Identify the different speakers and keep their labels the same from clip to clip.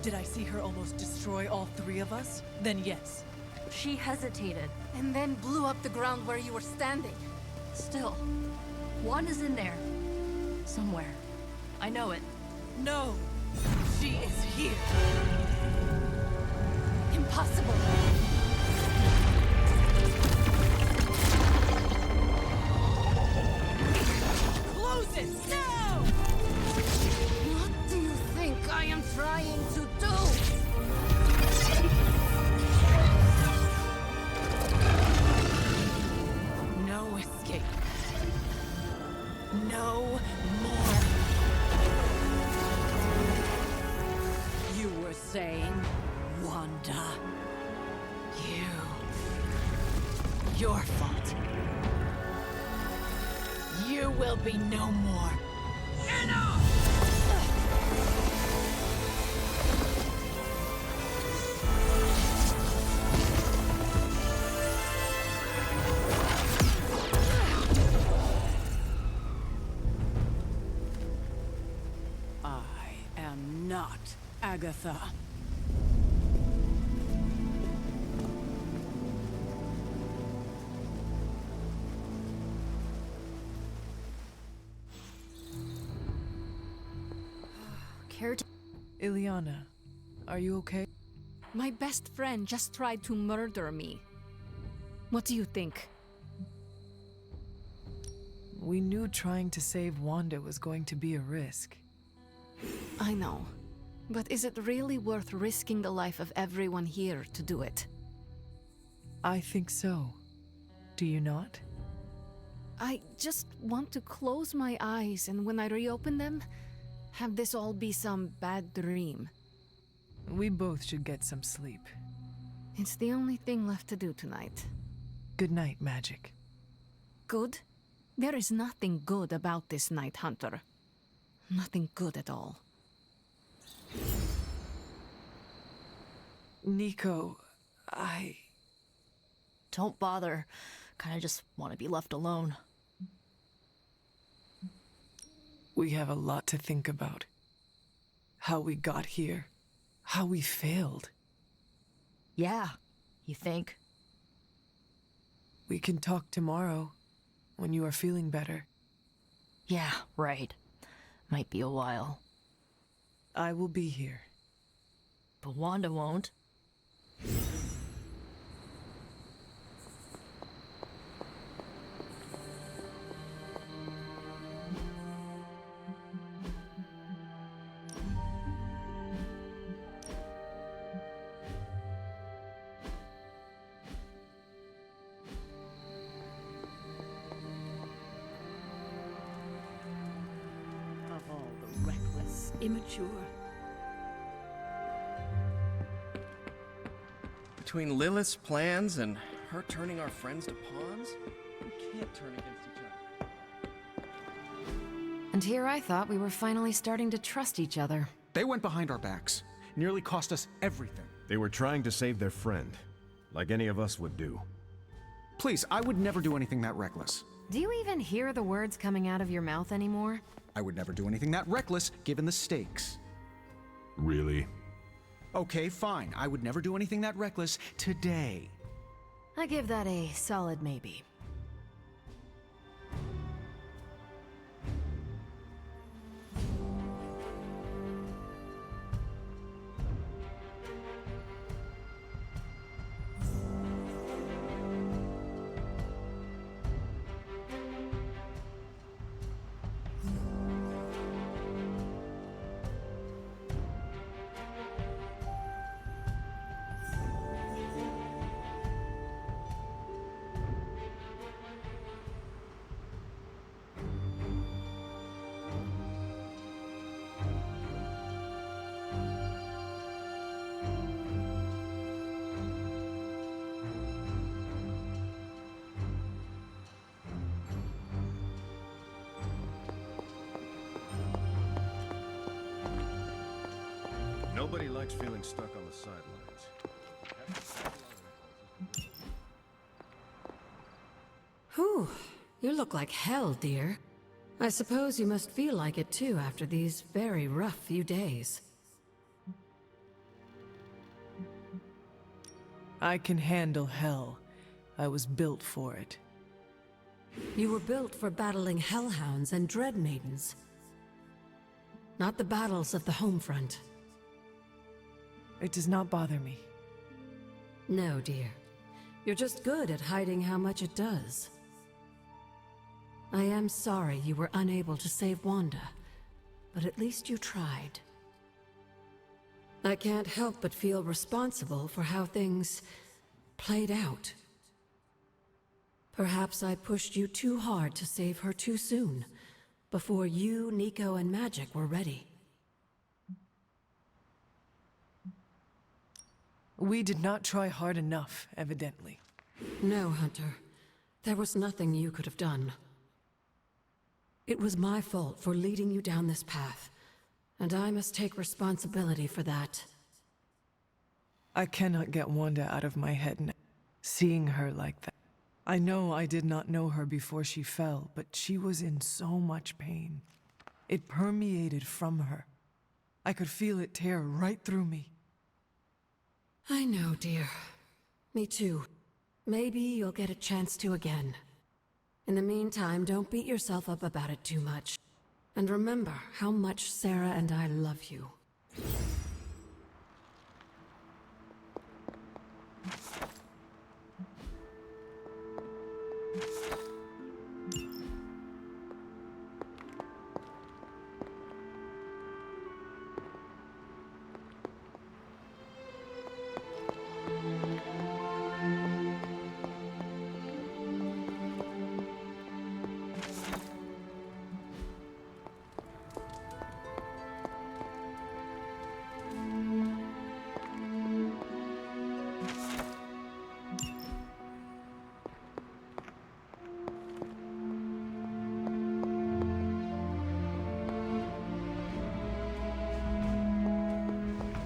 Speaker 1: Did I see her almost destroy all three of us? Then yes.
Speaker 2: She hesitated.
Speaker 3: And then blew up the ground where you were standing.
Speaker 2: Still, Wanda's in there. Somewhere. I know it.
Speaker 1: No! She is here!
Speaker 3: Impossible!
Speaker 1: Close it! Now!
Speaker 3: What do you think I am trying to do?
Speaker 1: No escape. No more. You were saying, Wanda. Your fault. You will be no more. Enough! I am not Agatha. Ileana, are you okay?
Speaker 3: My best friend just tried to murder me. What do you think?
Speaker 1: We knew trying to save Wanda was going to be a risk.
Speaker 3: I know. But is it really worth risking the life of everyone here to do it?
Speaker 1: I think so. Do you not?
Speaker 3: I just want to close my eyes, and when I reopen them, have this all be some bad dream.
Speaker 1: We both should get some sleep.
Speaker 3: It's the only thing left to do tonight.
Speaker 1: Good night, Magic.
Speaker 3: Good? There is nothing good about this night, Hunter. Nothing good at all.
Speaker 1: Nico,
Speaker 2: Don't bother. Kinda just want to be left alone.
Speaker 1: We have a lot to think about. How we got here. How we failed.
Speaker 2: Yeah, you think?
Speaker 1: We can talk tomorrow, when you are feeling better.
Speaker 2: Yeah, right. Might be a while.
Speaker 1: I will be here.
Speaker 2: But Wanda won't.
Speaker 4: Of all the reckless, immature.
Speaker 5: Between Lilith's plans and her turning our friends to pawns, we can't turn against each other.
Speaker 6: And here I thought we were finally starting to trust each other.
Speaker 7: They went behind our backs. Nearly cost us everything.
Speaker 8: They were trying to save their friend, like any of us would do.
Speaker 7: Please, I would never do anything that reckless.
Speaker 6: Do you even hear the words coming out of your mouth anymore?
Speaker 7: I would never do anything that reckless, given the stakes.
Speaker 8: Really?
Speaker 7: Okay, fine. I would never do anything that reckless today.
Speaker 6: I give that a solid maybe.
Speaker 8: Nobody likes feeling stuck on the sidelines.
Speaker 4: Whew, you look like hell, dear. I suppose you must feel like it too after these very rough few days.
Speaker 1: I can handle hell. I was built for it.
Speaker 4: You were built for battling hellhounds and dread maidens. Not the battles of the home front.
Speaker 1: It does not bother me.
Speaker 4: No, dear. You're just good at hiding how much it does. I am sorry you were unable to save Wanda, but at least you tried. I can't help but feel responsible for how things played out. Perhaps I pushed you too hard to save her too soon, before you, Nico, and Magic were ready.
Speaker 1: We did not try hard enough, evidently.
Speaker 4: No, Hunter. There was nothing you could have done. It was my fault for leading you down this path, and I must take responsibility for that.
Speaker 1: I cannot get Wanda out of my head now, seeing her like that. I know I did not know her before she fell, but she was in so much pain. It permeated from her. I could feel it tear right through me.
Speaker 4: I know, dear. Me too. Maybe you'll get a chance to again. In the meantime, don't beat yourself up about it too much. And remember how much Sarah and I love you.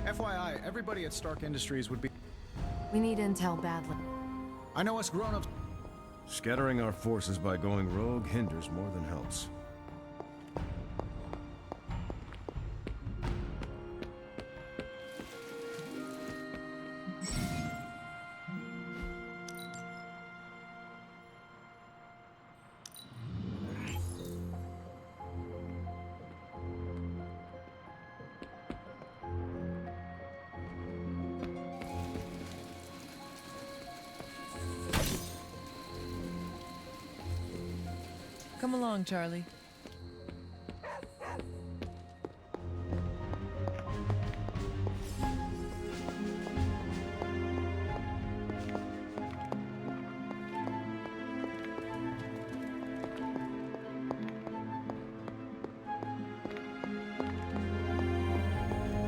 Speaker 7: FYI, everybody at Stark Industries would be...
Speaker 6: We need intel badly.
Speaker 7: I know us grown-ups...
Speaker 8: Scattering our forces by going rogue hinders more than helps.
Speaker 1: Come along, Charlie.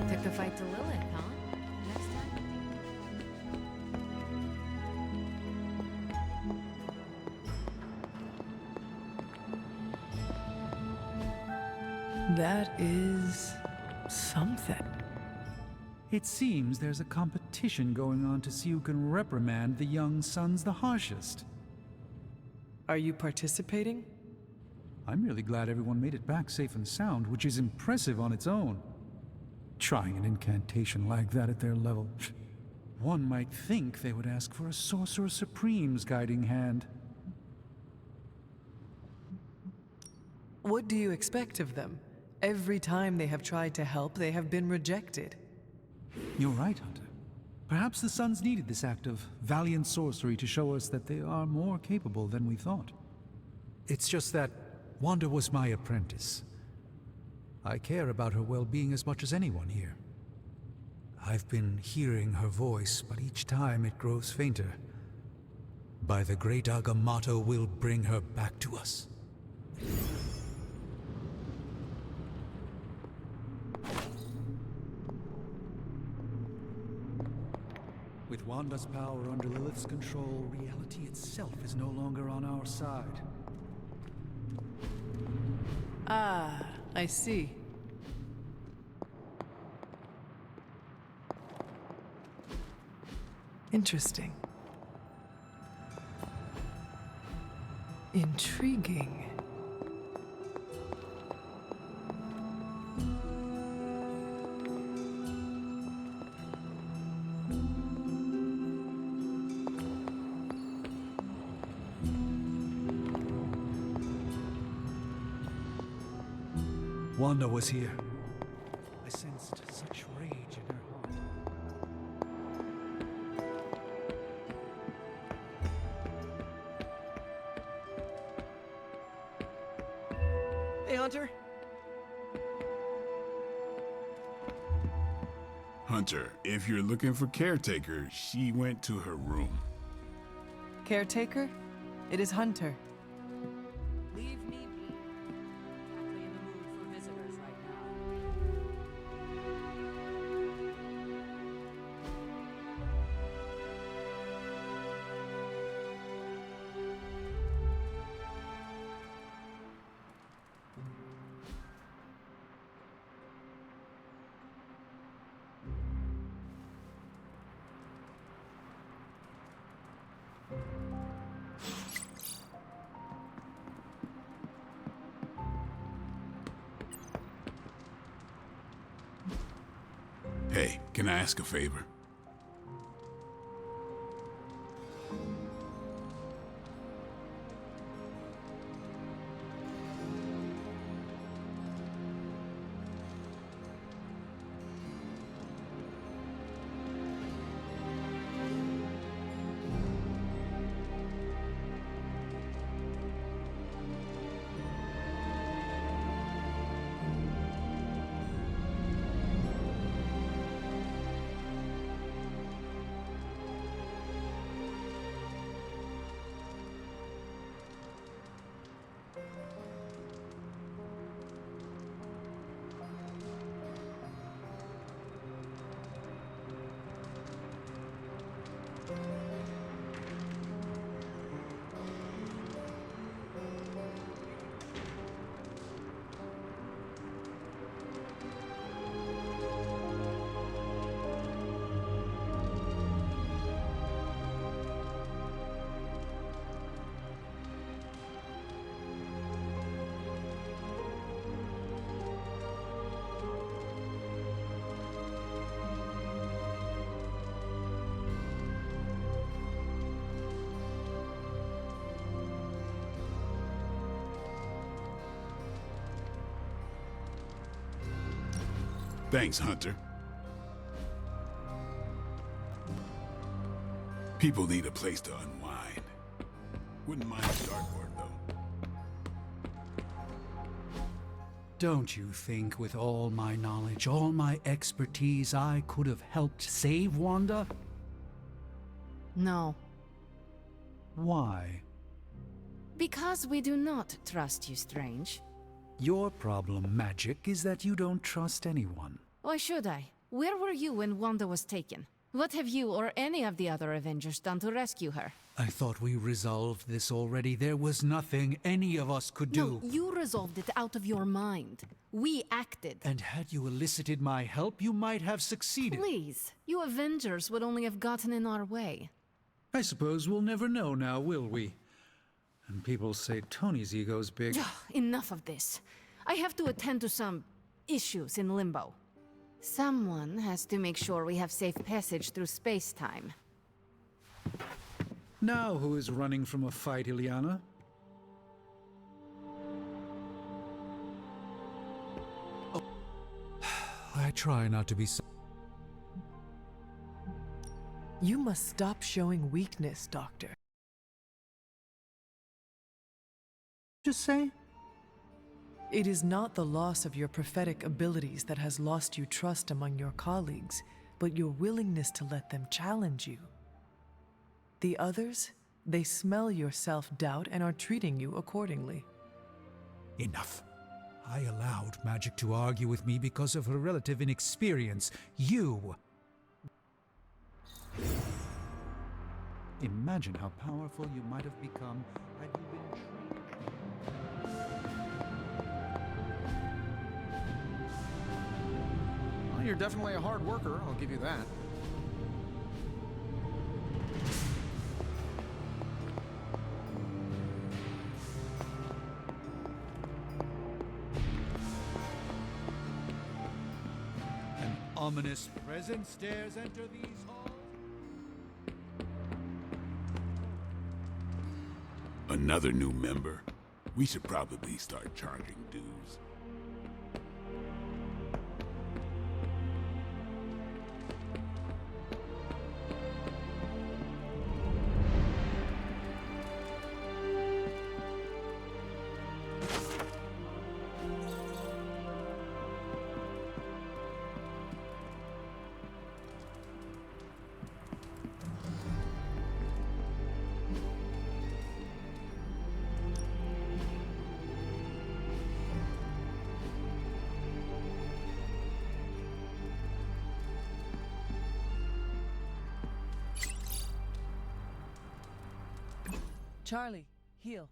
Speaker 6: Took the fight to Lilith, huh? Next time.
Speaker 1: That is something.
Speaker 9: It seems there's a competition going on to see who can reprimand the young sons the harshest.
Speaker 1: Are you participating?
Speaker 9: I'm really glad everyone made it back safe and sound, which is impressive on its own. Trying an incantation like that at their level. One might think they would ask for a Sorcerer Supreme's guiding hand.
Speaker 1: What do you expect of them? Every time they have tried to help, they have been rejected.
Speaker 9: You're right, Hunter. Perhaps the Sons needed this act of valiant sorcery to show us that they are more capable than we thought. It's just that Wanda was my apprentice. I care about her well-being as much as anyone here. I've been hearing her voice, but each time it grows fainter. By the great Agamotto will bring her back to us. With Wanda's power under Lilith's control, reality itself is no longer on our side.
Speaker 1: Ah, I see. Interesting. Intriguing.
Speaker 9: Wanda was here. I sensed such rage in her heart.
Speaker 5: Hey, Hunter.
Speaker 10: Hunter, if you're looking for Caretaker, she went to her room.
Speaker 1: Caretaker? It is Hunter.
Speaker 4: Leave me be. Exactly in the mood for visitors right now.
Speaker 10: Hey, can I ask a favor? Thanks, Hunter. People need a place to unwind. Wouldn't mind a dartboard, though.
Speaker 9: Don't you think with all my knowledge, all my expertise, I could have helped save Wanda?
Speaker 3: No,
Speaker 9: Why?
Speaker 3: because we do not trust you, Strange.
Speaker 9: Your problem, Magic, is that you don't trust anyone.
Speaker 3: Why should I? Where were you when Wanda was taken? What have you or any of the other Avengers done to rescue her?
Speaker 9: I thought we resolved this already. There was nothing any of us could do.
Speaker 3: No, you resolved it out of your mind. We acted.
Speaker 9: And had you elicited my help, you might have succeeded.
Speaker 3: Please, you Avengers would only have gotten in our way.
Speaker 9: I suppose we'll never know now, will we? And people say Tony's ego's big.
Speaker 3: Enough of this. I have to attend to some issues in Limbo. Someone has to make sure we have safe passage through space-time.
Speaker 9: Now who is running from a fight, Ileana? Oh. I try not to be so...
Speaker 1: You must stop showing weakness, Doctor.
Speaker 9: Just say?
Speaker 1: It is not the loss of your prophetic abilities that has lost you trust among your colleagues, but your willingness to let them challenge you. The others, they smell your self-doubt and are treating you accordingly.
Speaker 9: Enough. I allowed Magic to argue with me because of her relative inexperience. You... Imagine how powerful you might have become had you been trained.
Speaker 5: Well, you're definitely a hard worker, I'll give you that.
Speaker 9: An ominous presence dares enter these halls.
Speaker 10: Another new member? We should probably start charging dues.
Speaker 1: Charlie, heal.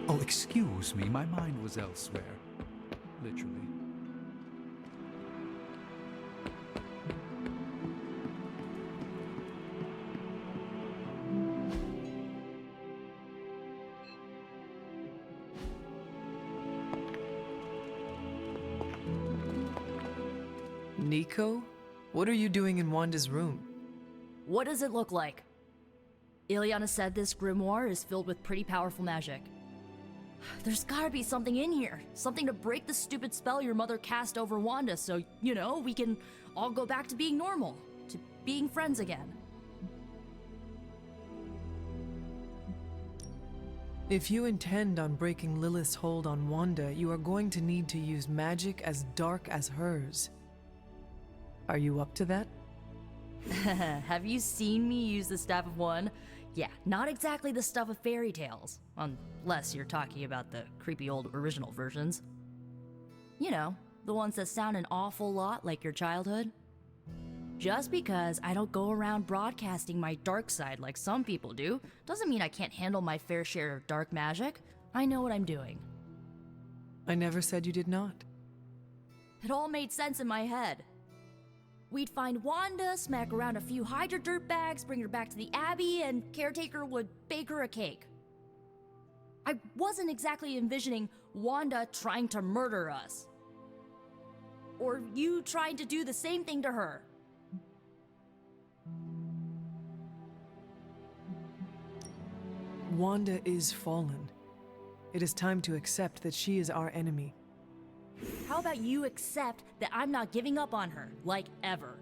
Speaker 9: Oh, excuse me, my mind was elsewhere. Literally.
Speaker 1: Nico? What are you doing in Wanda's room?
Speaker 2: What does it look like? Ileana said this grimoire is filled with pretty powerful magic. There's gotta be something in here. Something to break the stupid spell your mother cast over Wanda so, you know, we can all go back to being normal. To being friends again.
Speaker 1: If you intend on breaking Lilith's hold on Wanda, you are going to need to use magic as dark as hers. Are you up to that?
Speaker 2: Have you seen me use the Staff of One? Yeah, not exactly the stuff of fairy tales. Unless you're talking about the creepy old original versions. You know, the ones that sound an awful lot like your childhood. Just because I don't go around broadcasting my dark side like some people do, doesn't mean I can't handle my fair share of dark magic. I know what I'm doing.
Speaker 1: I never said you did not.
Speaker 2: It all made sense in my head. We'd find Wanda, smack around a few Hydra dirtbags, bring her back to the Abbey, and Caretaker would bake her a cake. I wasn't exactly envisioning Wanda trying to murder us. Or you trying to do the same thing to her.
Speaker 1: Wanda is fallen. It is time to accept that she is our enemy.
Speaker 2: How about you accept that I'm not giving up on her, like ever?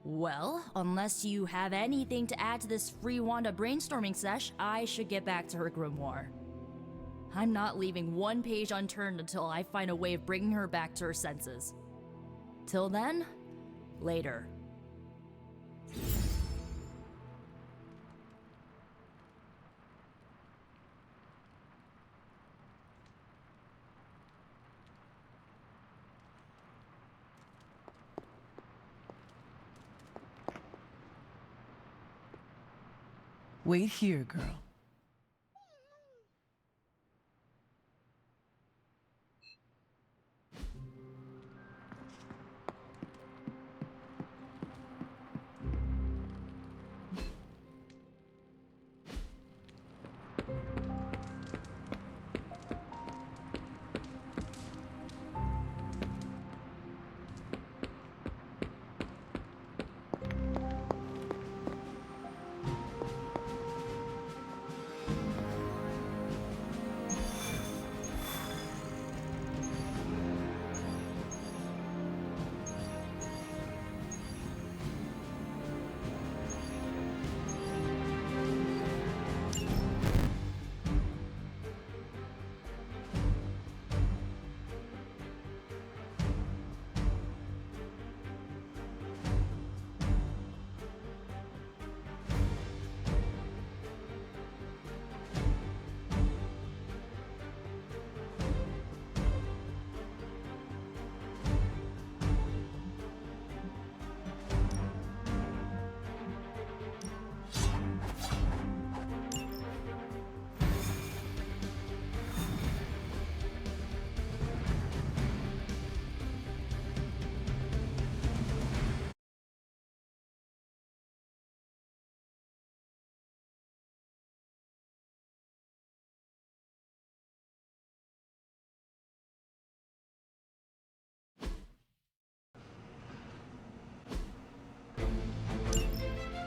Speaker 2: Well, unless you have anything to add to this free Wanda brainstorming sesh, I should get back to her grimoire. I'm not leaving one page unturned until I find a way of bringing her back to her senses. Till then, later.
Speaker 1: Wait here, girl.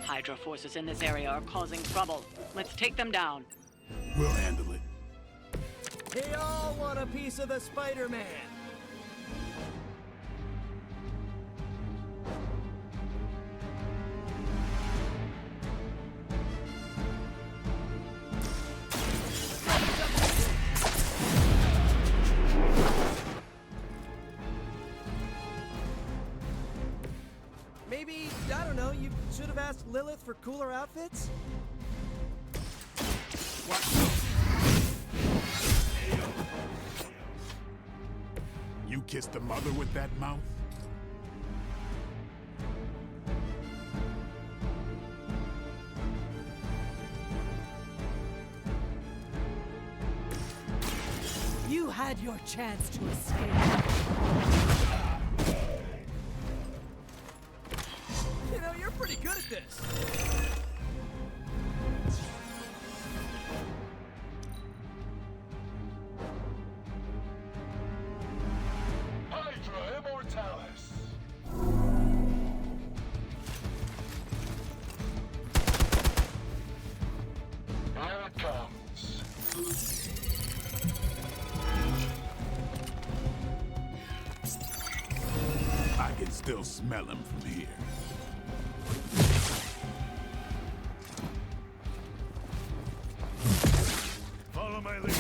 Speaker 11: Hydra forces in this area are causing trouble. Let's take them down.
Speaker 10: We'll handle it.
Speaker 5: They all want a piece of the Spider-Man. Maybe, I don't know, you should have asked Lilith for cooler outfits?
Speaker 10: You kissed the mother with that mouth?
Speaker 1: You had your chance to escape.
Speaker 5: You know, you're pretty good at this.
Speaker 10: Hydra Immortalis! Here it comes. I can still smell him from here. Follow my lead.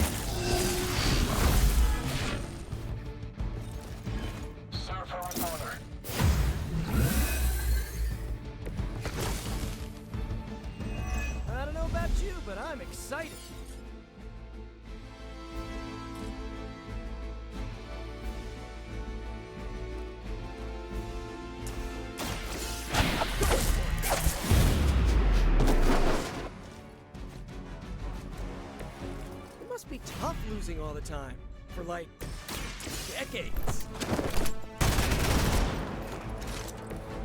Speaker 10: Serve her with honor.
Speaker 5: I don't know about you, but I'm excited. It must be tough losing all the time. For like, decades.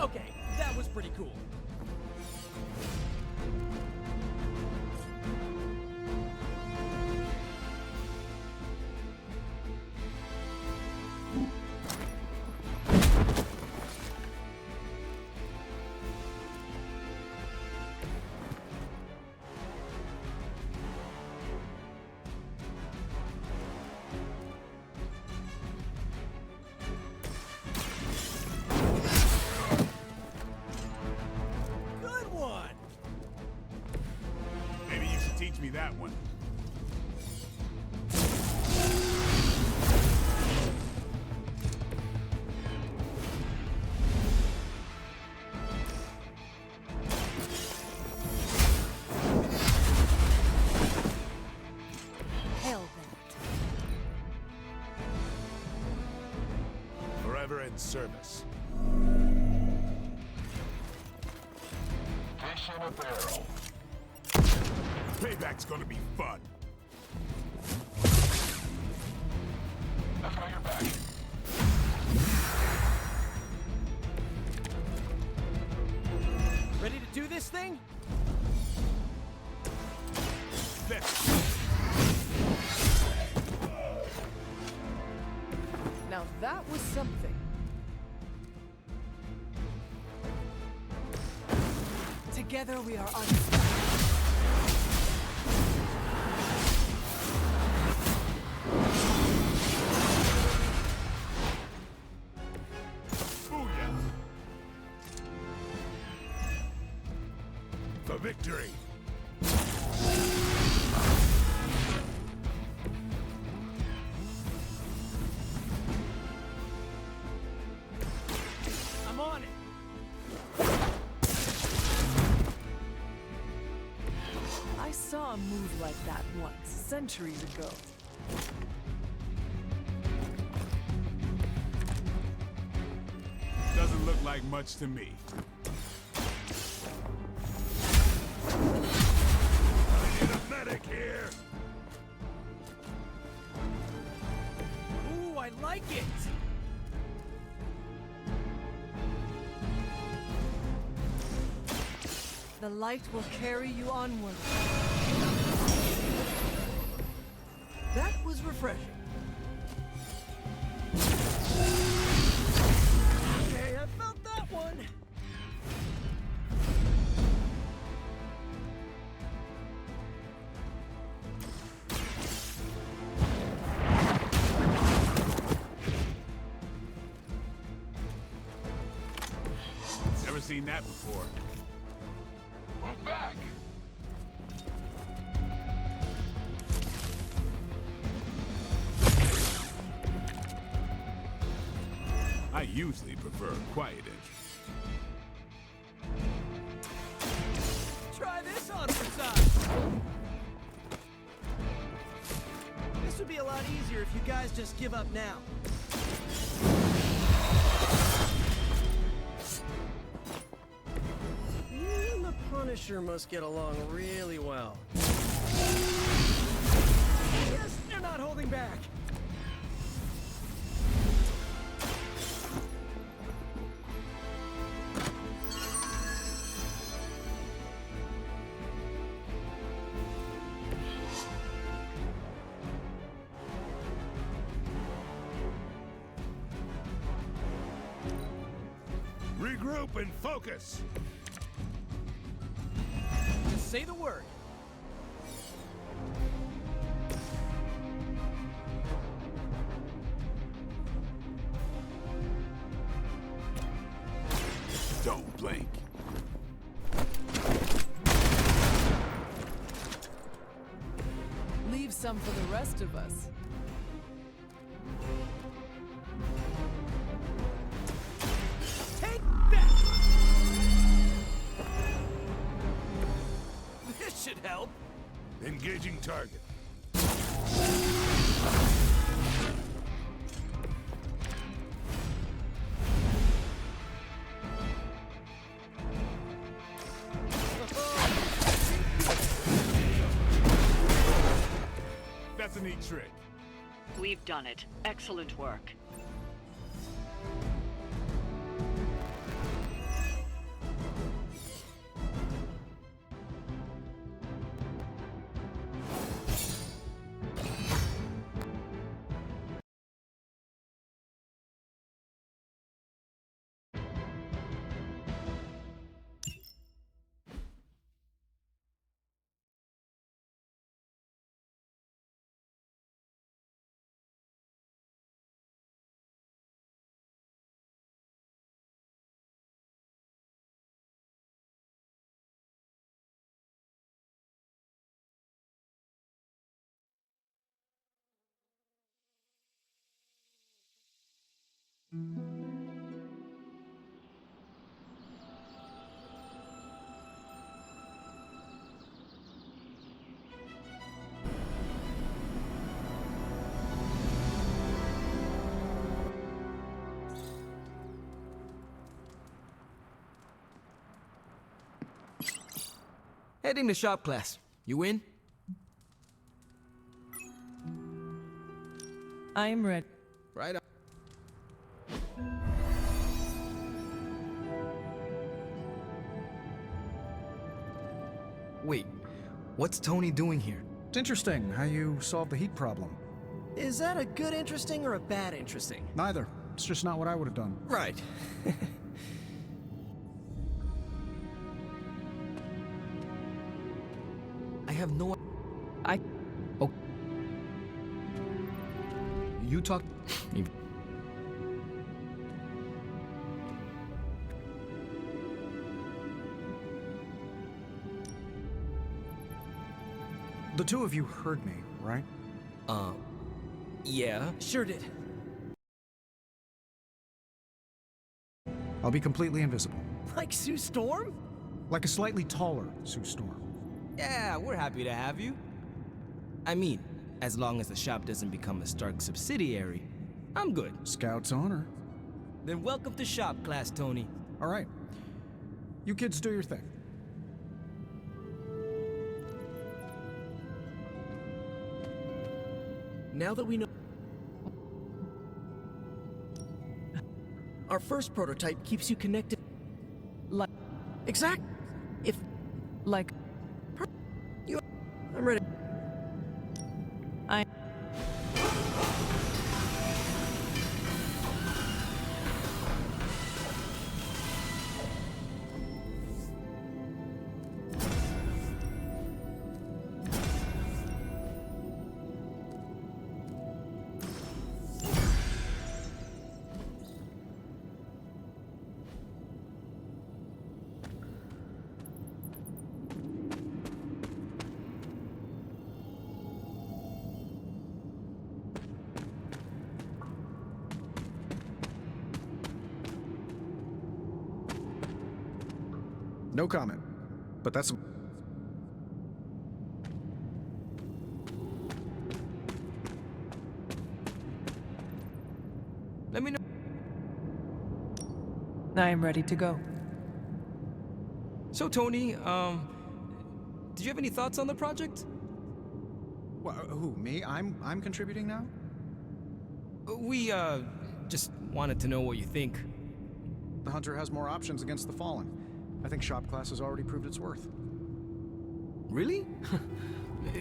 Speaker 5: Okay, that was pretty cool. Good one!
Speaker 10: Maybe you should teach me that one.
Speaker 1: Hell
Speaker 10: Forever in service. Fish in a barrel. Payback's gonna be fun. I've got your back.
Speaker 5: Ready to do this thing?
Speaker 10: Let's
Speaker 1: Now that was something. Together we are unstoppable.
Speaker 10: Booyah! For victory!
Speaker 5: I'm on it!
Speaker 1: I saw a move like that once, centuries ago.
Speaker 10: Doesn't look like much to me. I need a medic here!
Speaker 5: Ooh, I like it!
Speaker 1: The light will carry you onward.
Speaker 5: That was refreshing. Okay, I felt that one.
Speaker 10: Never seen that before. Move back! I usually prefer quiet entry.
Speaker 5: This would be a lot easier if you guys just give up now. You and the Punisher must get along really well. Yes, they're not holding back.
Speaker 10: Regroup and focus!
Speaker 5: Just say the word.
Speaker 10: Don't blink.
Speaker 1: Leave some for the rest of us.
Speaker 5: Take that! This should help.
Speaker 10: Engaging target. That's a neat trick.
Speaker 11: We've done it. Excellent work.
Speaker 12: Heading to shop class. You in?
Speaker 1: I'm ready.
Speaker 12: Right on. Wait, what's Tony doing here?
Speaker 7: It's interesting how you solved the heat problem.
Speaker 5: Is that a good interesting or a bad interesting?
Speaker 7: Neither. It's just not what I would have done.
Speaker 5: Right.
Speaker 12: I have no...
Speaker 1: I...
Speaker 12: Oh. You talk...
Speaker 7: The two of you heard me, right?
Speaker 12: Yeah.
Speaker 5: Sure did.
Speaker 7: I'll be completely invisible.
Speaker 5: Like Sue Storm?
Speaker 7: Like a slightly taller Sue Storm.
Speaker 12: Yeah, we're happy to have you. I mean, as long as the shop doesn't become a Stark subsidiary, I'm good.
Speaker 7: Scout's honor.
Speaker 12: Then welcome to shop class, Tony.
Speaker 7: All right. You kids do your thing.
Speaker 5: Now that we know... Our first prototype keeps you connected... Like... Exact... If...
Speaker 1: Like...
Speaker 5: You... I'm ready.
Speaker 1: I...
Speaker 7: No comment. But that's...
Speaker 12: Let me know.
Speaker 1: I am ready to go.
Speaker 12: So, Tony, did you have any thoughts on the project?
Speaker 7: Who, me? I'm contributing now?
Speaker 12: We, just wanted to know what you think.
Speaker 7: The Hunter has more options against the Fallen. I think shop class has already proved its worth.
Speaker 12: Really?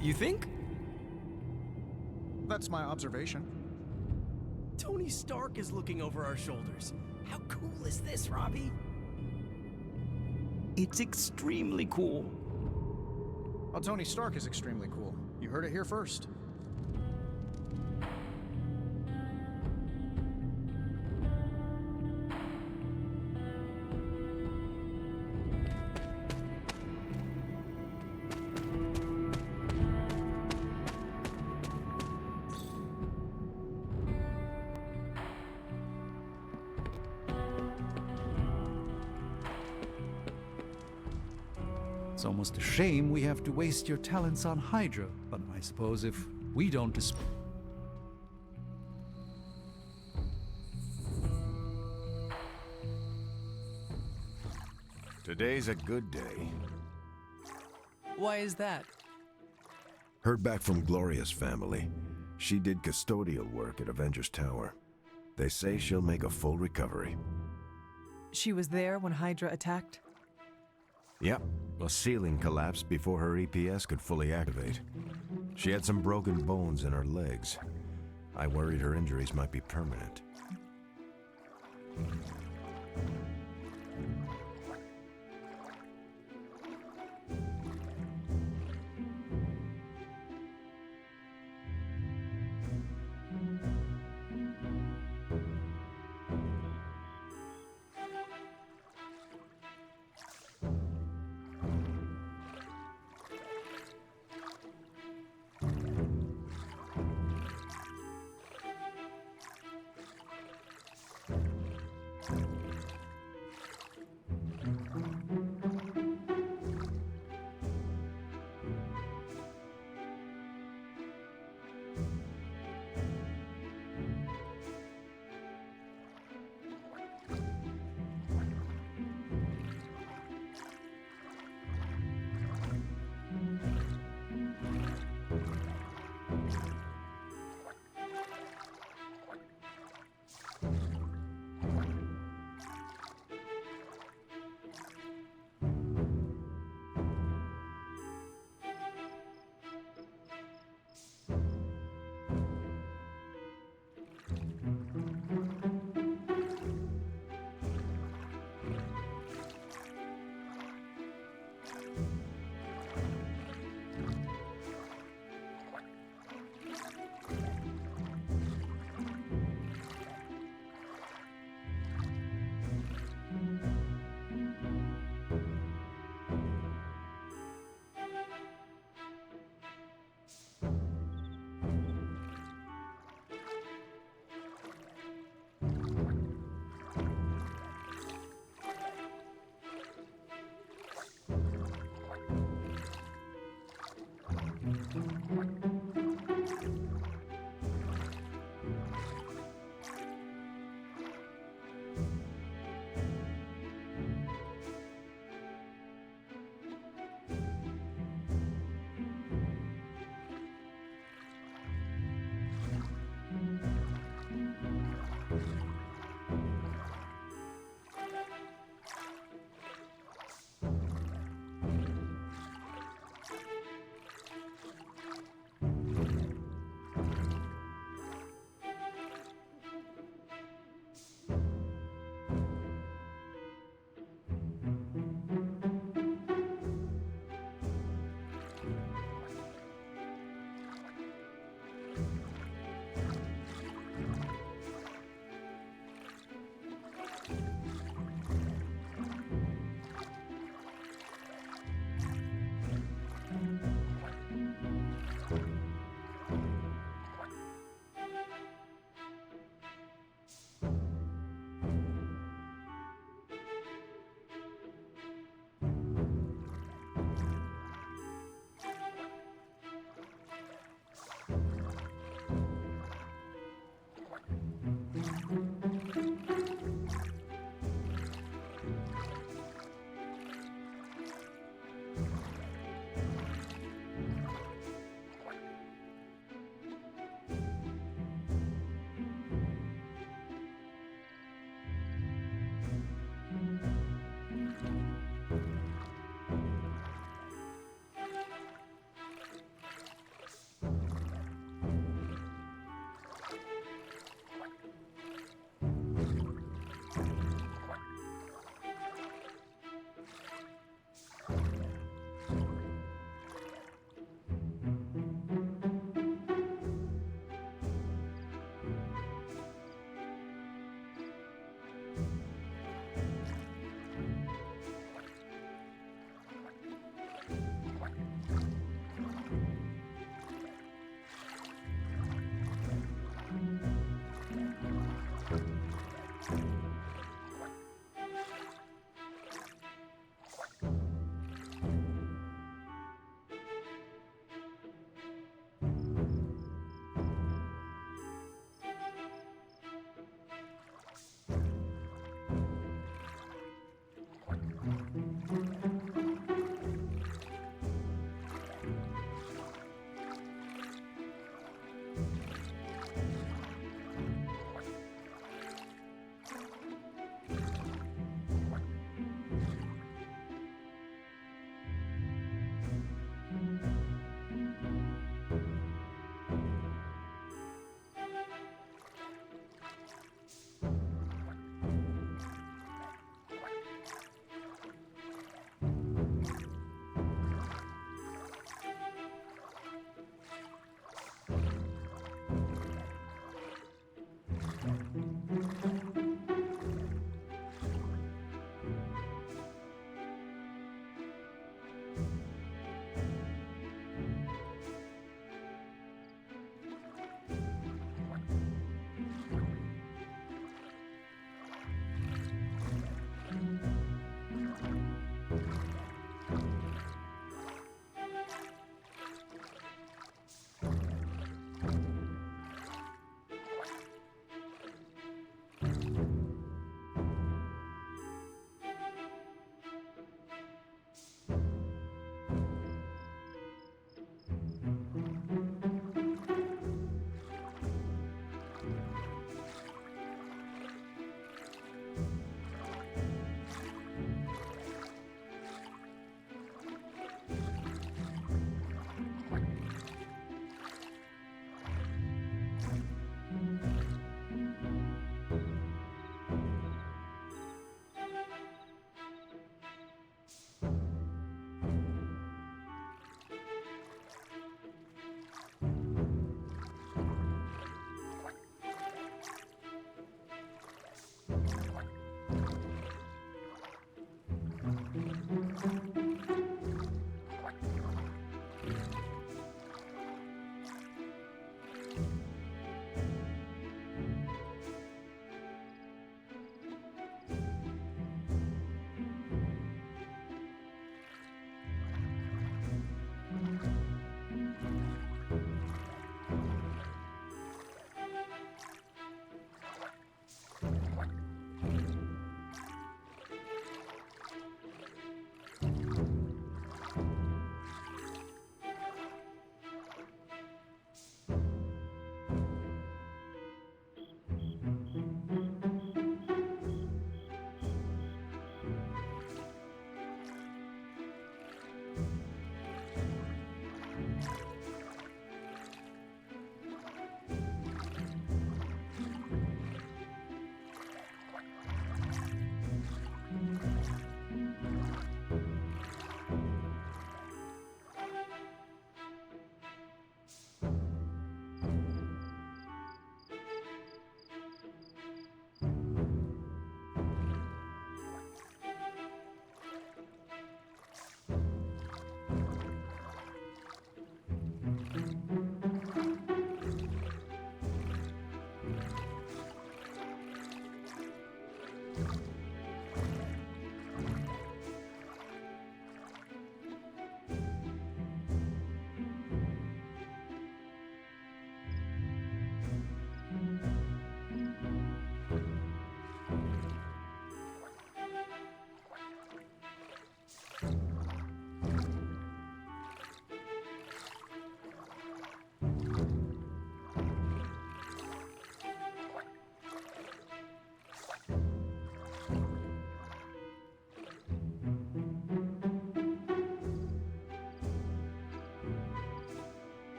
Speaker 12: You think?
Speaker 7: That's my observation.
Speaker 5: Tony Stark is looking over our shoulders. How cool is this, Robbie?
Speaker 12: It's extremely cool.
Speaker 7: Well, Tony Stark is extremely cool. You heard it here first.
Speaker 9: It's almost a shame we have to waste your talents on Hydra, but I suppose if we don't
Speaker 8: Today's a good day.
Speaker 1: Why is that?
Speaker 8: Heard back from Gloria's family. She did custodial work at Avengers Tower. They say she'll make a full recovery.
Speaker 1: She was there when Hydra attacked?
Speaker 8: Yep, a ceiling collapsed before her EPS could fully activate. She had some broken bones in her legs. I worried her injuries might be permanent.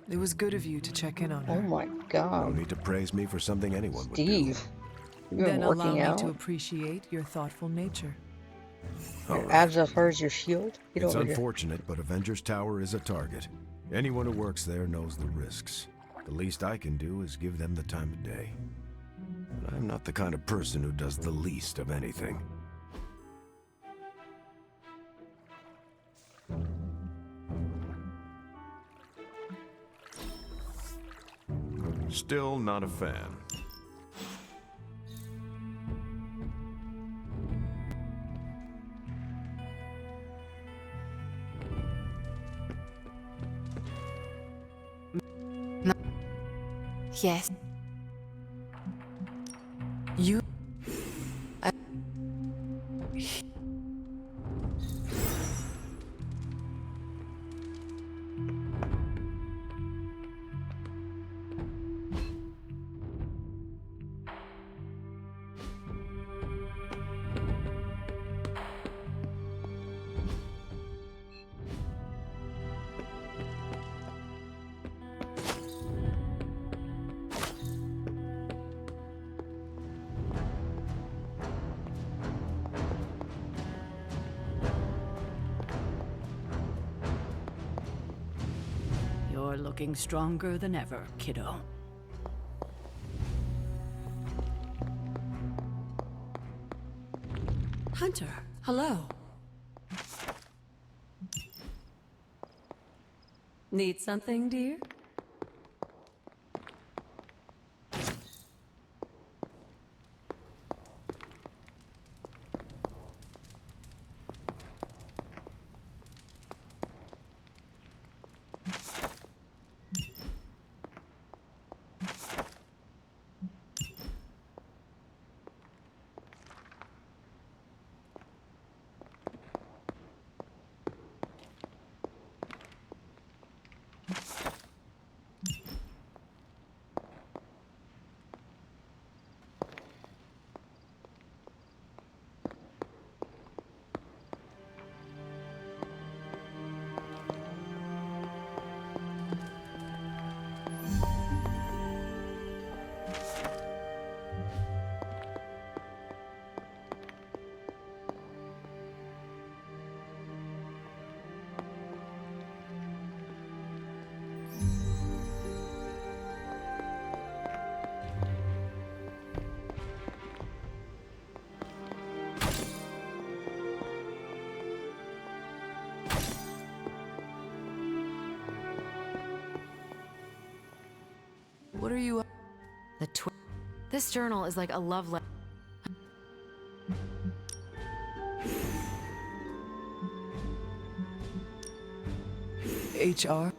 Speaker 1: It was good of you to check in on her.
Speaker 13: Oh my god.
Speaker 8: No need to praise me for something anyone would do.
Speaker 13: Steve, you've been
Speaker 1: Then allow
Speaker 13: working
Speaker 1: me
Speaker 13: out.
Speaker 1: to appreciate your thoughtful nature.
Speaker 8: All
Speaker 13: Your
Speaker 8: right.
Speaker 13: abs as hard as your shield. Get
Speaker 8: It's
Speaker 13: over here.
Speaker 8: unfortunate, but Avengers Tower is a target. Anyone who works there knows the risks. The least I can do is give them the time of day. But I'm not the kind of person who does the least of anything. Still not a fan.
Speaker 3: No. Yes.
Speaker 1: You...
Speaker 14: looking stronger than ever, kiddo.
Speaker 4: Hunter, hello. Need something, dear?
Speaker 6: What are you... This journal is like a love letter.
Speaker 1: HR?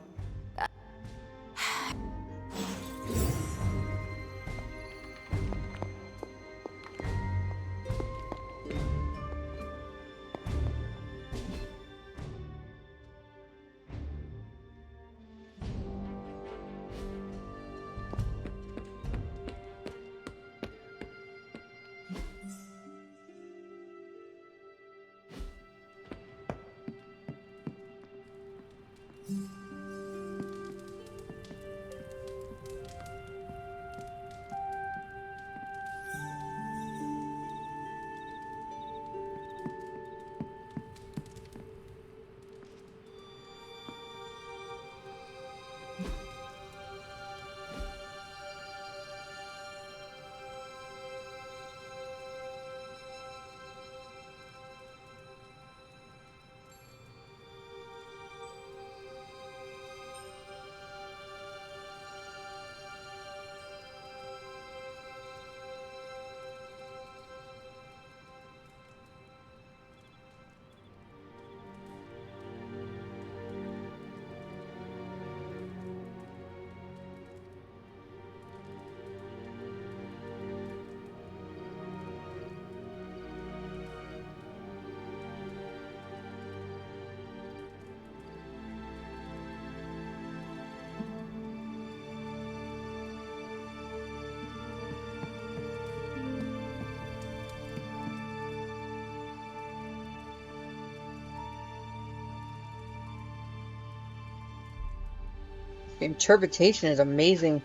Speaker 13: Interpretation is amazing.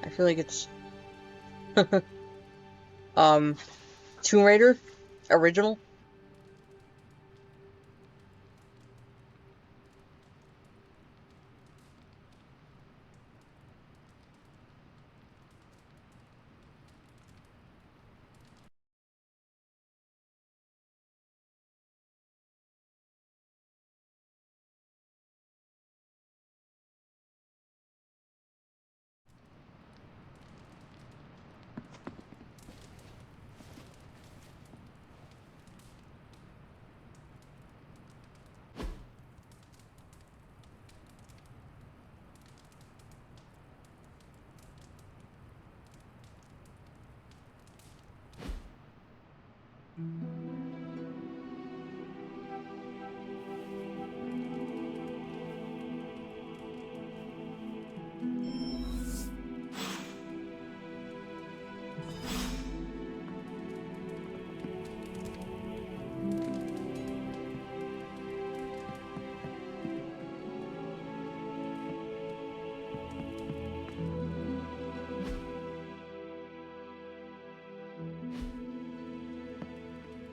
Speaker 13: I feel like it's Tomb Raider original.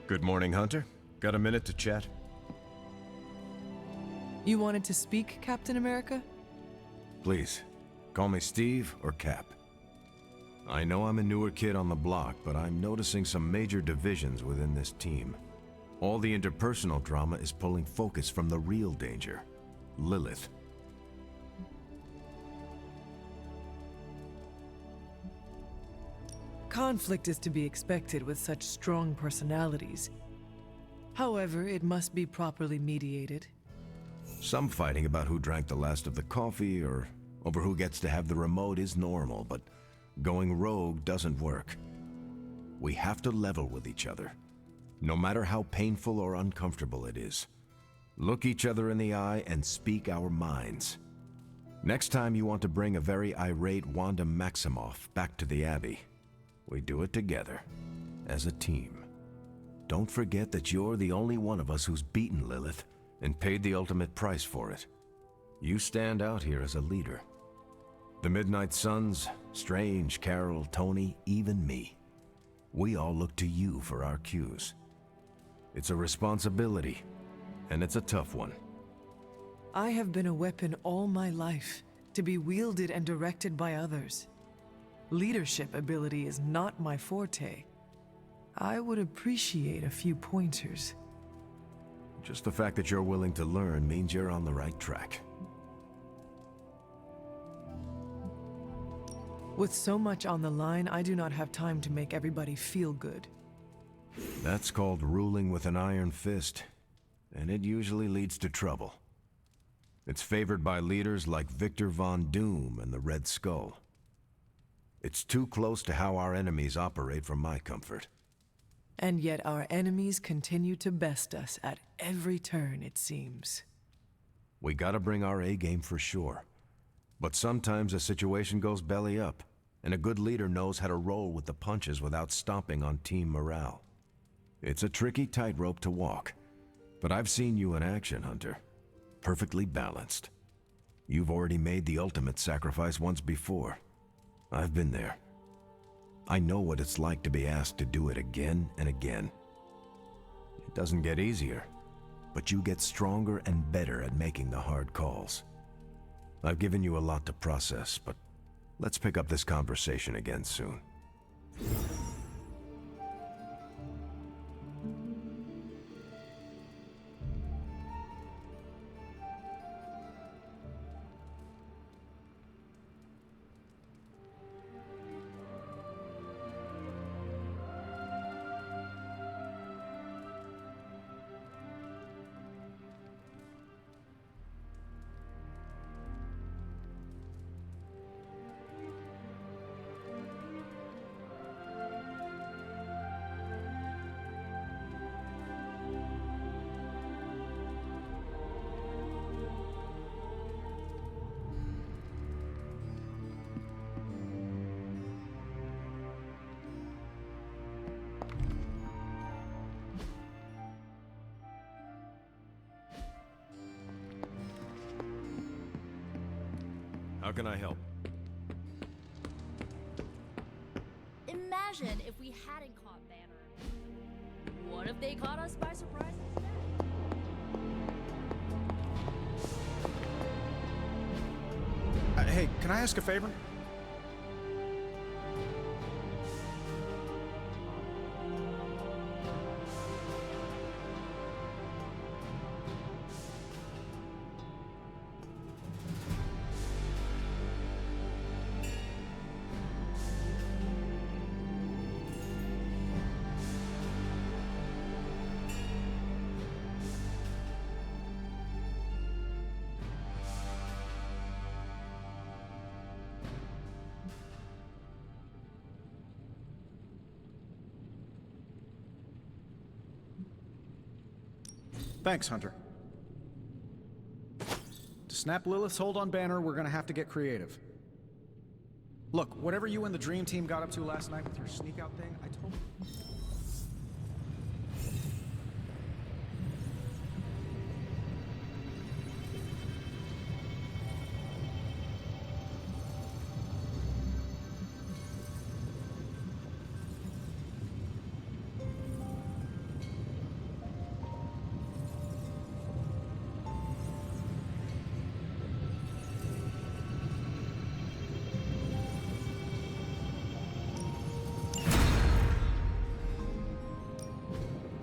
Speaker 8: Good morning, Hunter. Got a minute to chat?
Speaker 1: You wanted to speak, Captain America?
Speaker 8: Please, call me Steve or Cap. I know I'm a newer kid on the block, but I'm noticing some major divisions within this team. All the interpersonal drama is pulling focus from the real danger, Lilith.
Speaker 1: Conflict is to be expected with such strong personalities. However, it must be properly mediated.
Speaker 8: Some fighting about who drank the last of the coffee or over who gets to have the remote is normal, but going rogue doesn't work. We have to level with each other, no matter how painful or uncomfortable it is. Look each other in the eye and speak our minds. Next time you want to bring a very irate Wanda Maximoff back to the Abbey, we do it together, as a team. Don't forget that you're the only one of us who's beaten Lilith and paid the ultimate price for it. You stand out here as a leader. The Midnight Suns, Strange, Carol, Tony, even me. We all look to you for our cues. It's a responsibility, and it's a tough one.
Speaker 1: I have been a weapon all my life, to be wielded and directed by others. Leadership ability is not my forte. I would appreciate a few pointers.
Speaker 8: Just the fact that you're willing to learn means you're on the right track.
Speaker 1: With so much on the line, I do not have time to make everybody feel good.
Speaker 8: That's called ruling with an iron fist, and it usually leads to trouble. It's favored by leaders like Victor Von Doom and the Red Skull. It's too close to how our enemies operate for my comfort.
Speaker 1: And yet our enemies continue to best us at every turn, it seems.
Speaker 8: We gotta bring our A game for sure. But sometimes a situation goes belly up, and a good leader knows how to roll with the punches without stomping on team morale. It's a tricky tightrope to walk, but I've seen you in action, Hunter. Perfectly balanced. You've already made the ultimate sacrifice once before. I've been there. I know what it's like to be asked to do it again and again. It doesn't get easier, but you get stronger and better at making the hard calls. I've given you a lot to process, but let's pick up this conversation again soon. How can I help?
Speaker 2: Imagine if we hadn't caught Banner. What if they caught us by surprise instead?
Speaker 7: Hey, can I ask a favor? Thanks, Hunter. To snap Lilith's hold on Banner, we're gonna have to get creative. Look, whatever you and the Dream Team got up to last night with your sneak-out thing, I told you.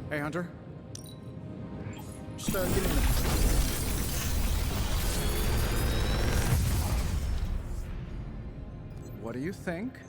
Speaker 7: Hey, Hunter. Just give me a minute. What do you think?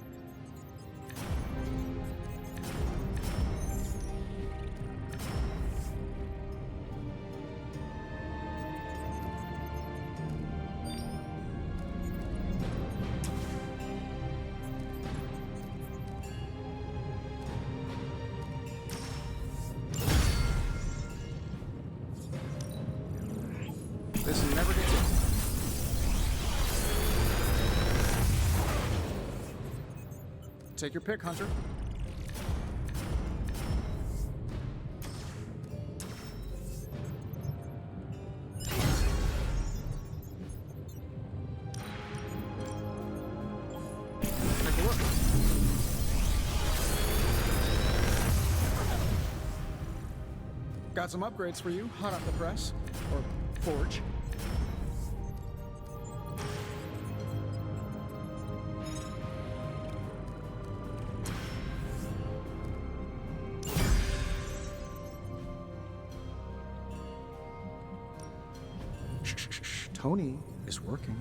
Speaker 7: This never gets old. Take your pick, Hunter. Take a look. Got some upgrades for you, hot off the press. Or forge. Tony is working.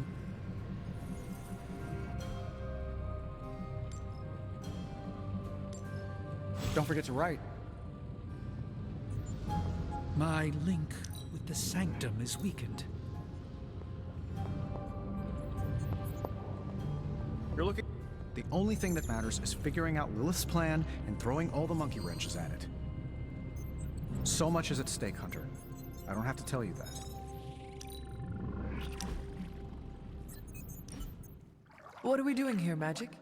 Speaker 7: Don't forget to write.
Speaker 9: My link with the Sanctum is weakened.
Speaker 7: You're looking. The only thing that matters is figuring out Lilith's plan and throwing all the monkey wrenches at it. So much is at stake, Hunter. I don't have to tell you that.
Speaker 1: What are we doing here, Magic?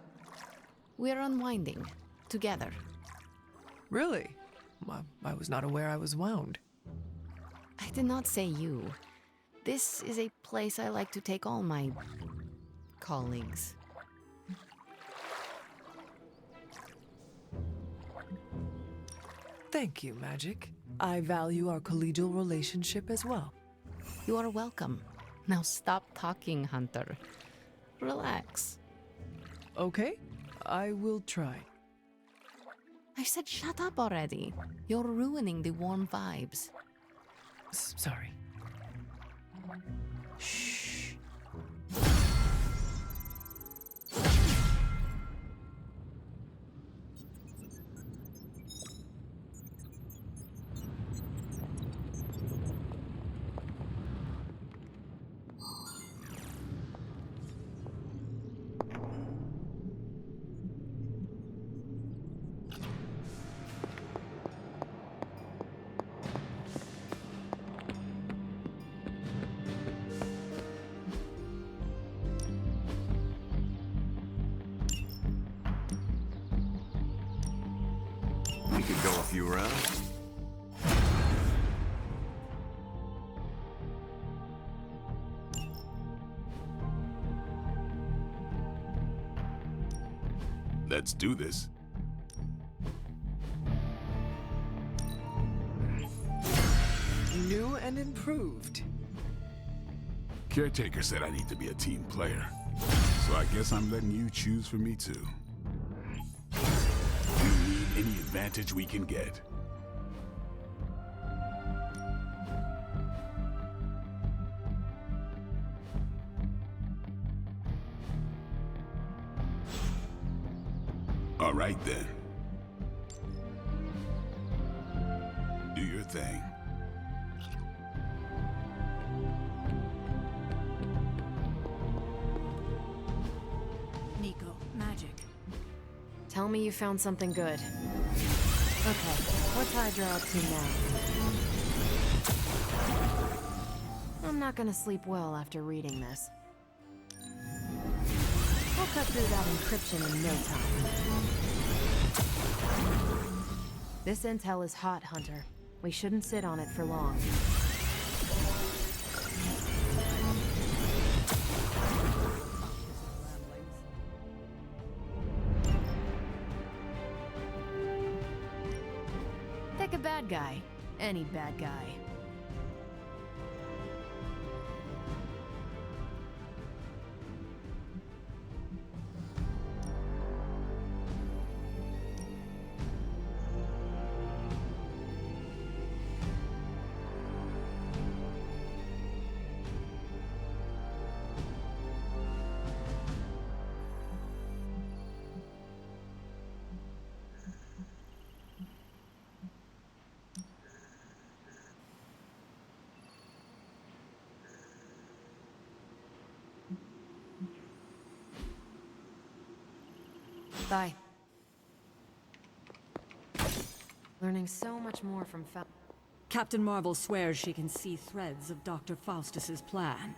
Speaker 6: We're unwinding. Together.
Speaker 1: Really? I was not aware I was wound.
Speaker 6: I did not say you. This is a place I like to take all my colleagues.
Speaker 1: Thank you, Magic. I value our collegial relationship as well.
Speaker 6: You are welcome. Now stop talking, Hunter. Relax.
Speaker 1: Okay, I will try.
Speaker 6: I said shut up already. You're ruining the warm vibes.
Speaker 1: Sorry.
Speaker 6: Shh.
Speaker 8: We could go a few rounds.
Speaker 10: Let's do this.
Speaker 1: New and improved.
Speaker 10: Caretaker said I need to be a team player, so I guess I'm letting you choose for me too. We need any advantage we can get. All right then. Do your thing.
Speaker 14: Nico, magic.
Speaker 6: Tell me you found something good. Okay, what's Hydra up to now? I'm not gonna sleep well after reading this. We'll cut through that encryption in no time. This intel is hot, Hunter. We shouldn't sit on it for long. Pick a bad guy. Any bad guy. Bye. Learning so much more from
Speaker 14: Captain Marvel swears she can see threads of Dr. Faustus's plan.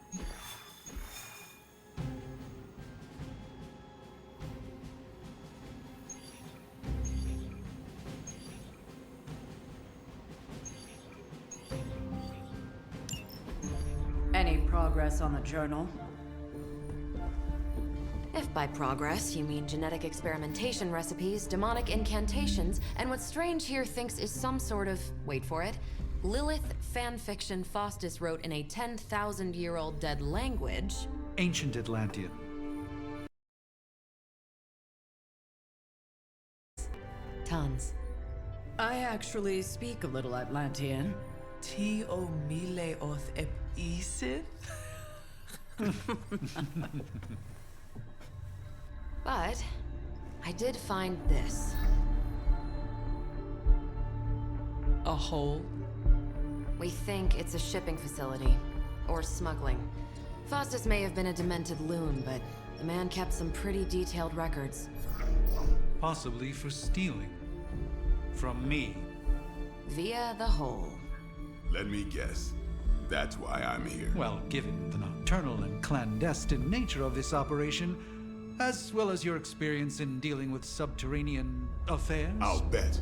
Speaker 14: Any progress on the journal?
Speaker 6: If by progress you mean genetic experimentation recipes, demonic incantations, and what Strange here thinks is some sort of, wait for it, Lilith fanfiction Faustus wrote in a 10,000-year-old dead language.
Speaker 9: Ancient Atlantean.
Speaker 6: Tons.
Speaker 14: I actually speak a little Atlantean.
Speaker 1: Ti o mile oth ep isith?
Speaker 6: But I did find this.
Speaker 1: A hole?
Speaker 6: We think it's a shipping facility. Or smuggling. Faustus may have been a demented loon, but the man kept some pretty detailed records.
Speaker 9: Possibly for stealing. From me.
Speaker 6: Via the hole.
Speaker 10: Let me guess. That's why I'm here.
Speaker 9: Well, given the nocturnal and clandestine nature of this operation, as well as your experience in dealing with subterranean affairs.
Speaker 10: I'll bet.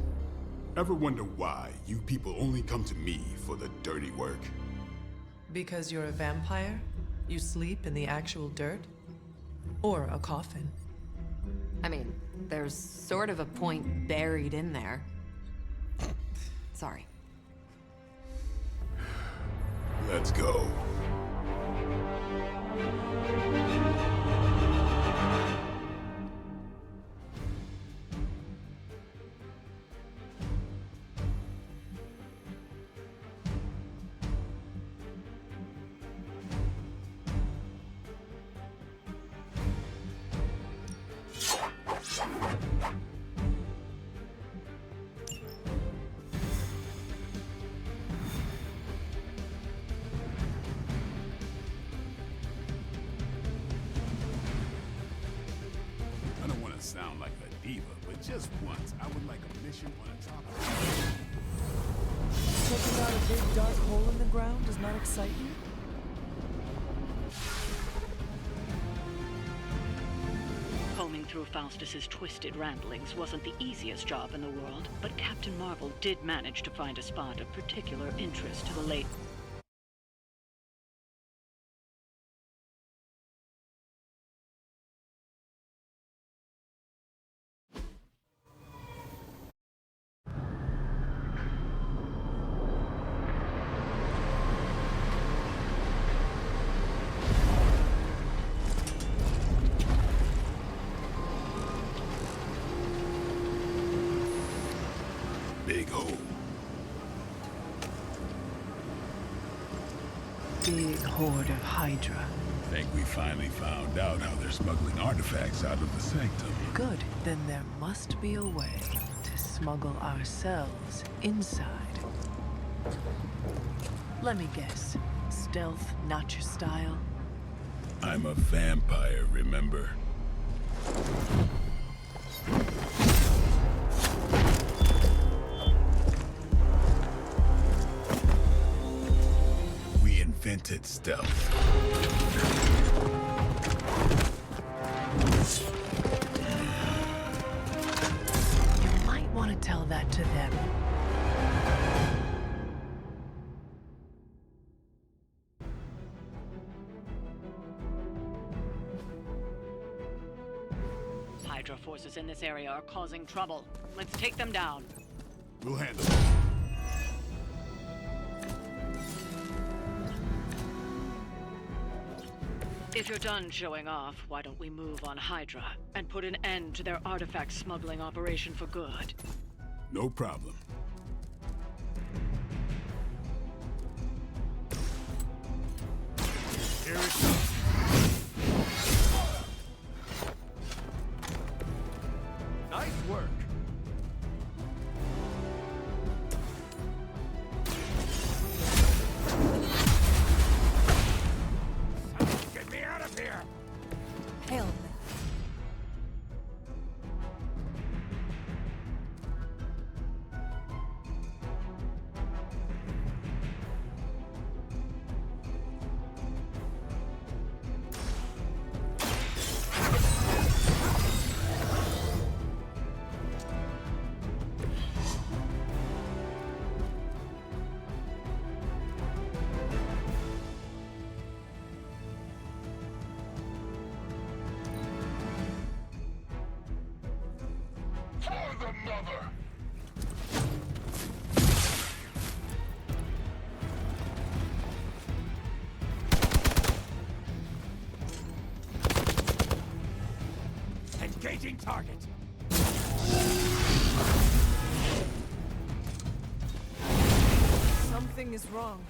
Speaker 10: Ever wonder why you people only come to me for the dirty work?
Speaker 1: Because you're a vampire? You sleep in the actual dirt? Or a coffin?
Speaker 6: I mean, there's sort of a point buried in there. Sorry.
Speaker 10: Let's go. I don't want to sound like a diva, but just once, I would like a mission on a topic.
Speaker 1: Checking out a big dark hole in the ground does not excite you?
Speaker 11: Combing through Faustus's twisted ramblings wasn't the easiest job in the world, but Captain Marvel did manage to find a spot of particular interest to the late.
Speaker 10: Big hole.
Speaker 1: Big horde of Hydra.
Speaker 10: Think we finally found out how they're smuggling artifacts out of the sanctum.
Speaker 1: Good. Then there must be a way to smuggle ourselves inside. Let me guess. Stealth, not your style?
Speaker 10: I'm a vampire, remember? We invented stealth.
Speaker 1: You might want to tell that to them.
Speaker 11: Hydra forces in this area are causing trouble. Let's take them down.
Speaker 10: We'll handle it.
Speaker 11: If you're done showing off, why don't we move on Hydra and put an end to their artifact smuggling operation for good?
Speaker 10: No problem. Here it comes.
Speaker 5: Nice work.
Speaker 10: Get me out of here!
Speaker 1: Hail.
Speaker 10: Engaging target.
Speaker 1: Something is wrong.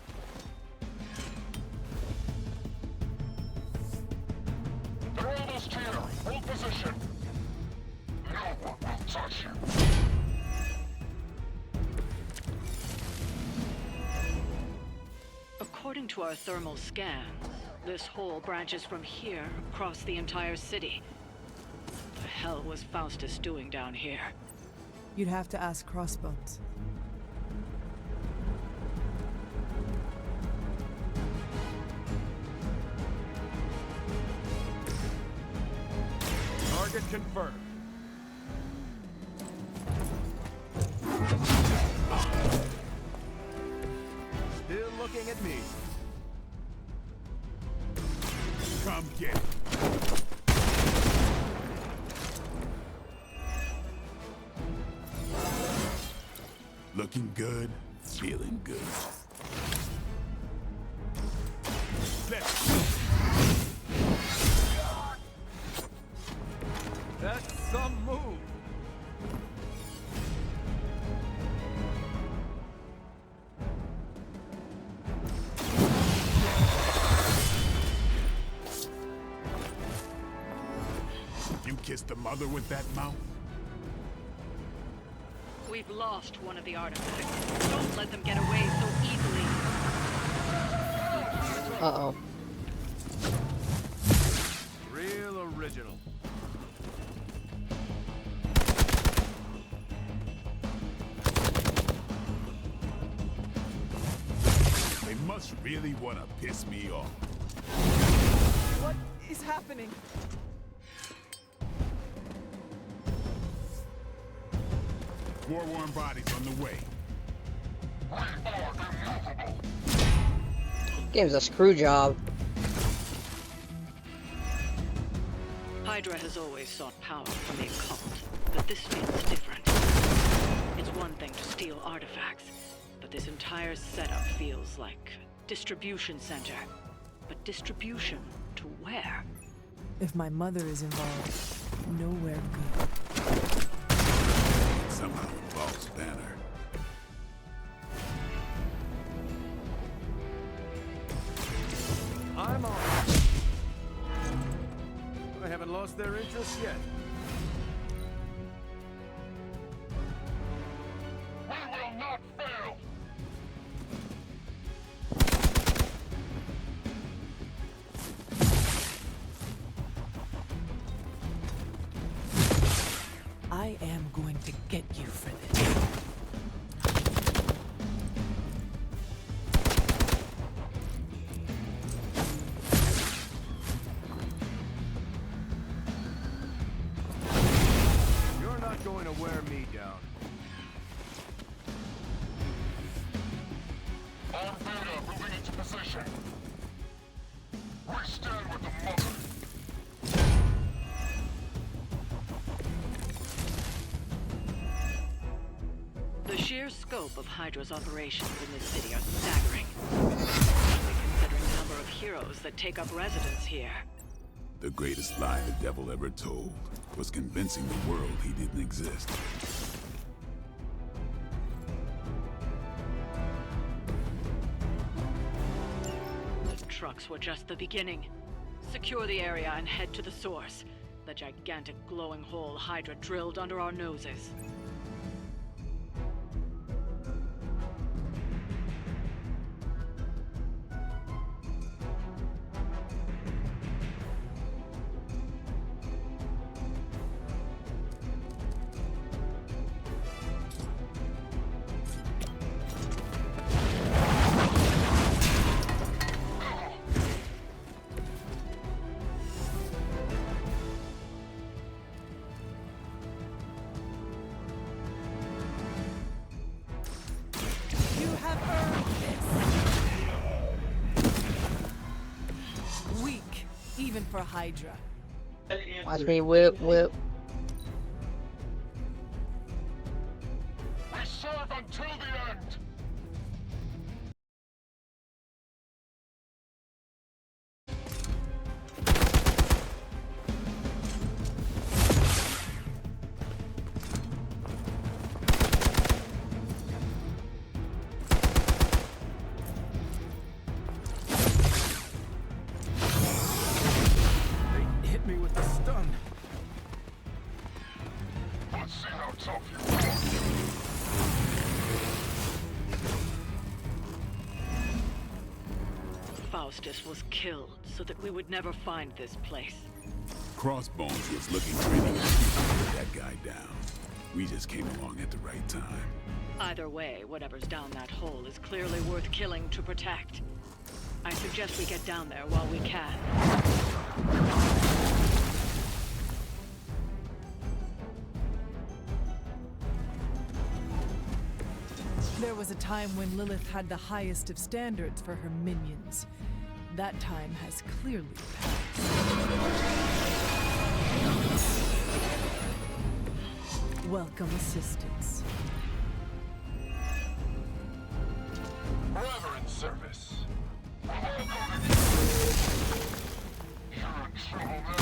Speaker 15: They're almost here. Hold position. No one will touch you.
Speaker 11: According to our thermal scans, this hole branches from here across the entire city. What the hell was Faustus doing down here?
Speaker 1: You'd have to ask Crossbones.
Speaker 15: Target confirmed. Still looking at me.
Speaker 10: Come get it. Looking good, feeling good. Let's go.
Speaker 15: That's some move.
Speaker 10: You kissed the mother with that mouth?
Speaker 11: We've lost one of the artifacts. Don't let them get away so easily.
Speaker 13: Uh-oh.
Speaker 15: Real original.
Speaker 10: They must really want to piss me off.
Speaker 1: What is happening?
Speaker 10: War-worn bodies on the way.
Speaker 13: Game's a screw job.
Speaker 11: Hydra has always sought power from the occult, but this feels different. It's one thing to steal artifacts, but this entire setup feels like a distribution center. But distribution to where?
Speaker 1: If my mother is involved, nowhere good.
Speaker 10: Somehow involves Banner.
Speaker 15: I'm on. I haven't lost their interest yet. We will not fail.
Speaker 1: I am going to get you for this.
Speaker 15: You're not going to wear me down. On Beta, moving into position. We stand with the mother.
Speaker 11: The sheer scope of Hydra's operations in this city are staggering, especially considering the number of heroes that take up residence here.
Speaker 10: The greatest lie the devil ever told was convincing the world he didn't exist.
Speaker 11: The trucks were just the beginning. Secure the area and head to the source, the gigantic glowing hole Hydra drilled under our noses.
Speaker 1: You have earned this. Weak, even for Hydra.
Speaker 13: Watch me whip, whip.
Speaker 15: See how tough you are.
Speaker 11: Faustus was killed so that we would never find this place.
Speaker 10: Crossbones was looking pretty good to put that guy down. We just came along at the right time.
Speaker 11: Either way, whatever's down that hole is clearly worth killing to protect. I suggest we get down there while we can.
Speaker 1: There was a time when Lilith had the highest of standards for her minions. That time has clearly passed. Welcome assistance.
Speaker 15: Forever in service. You're in trouble now.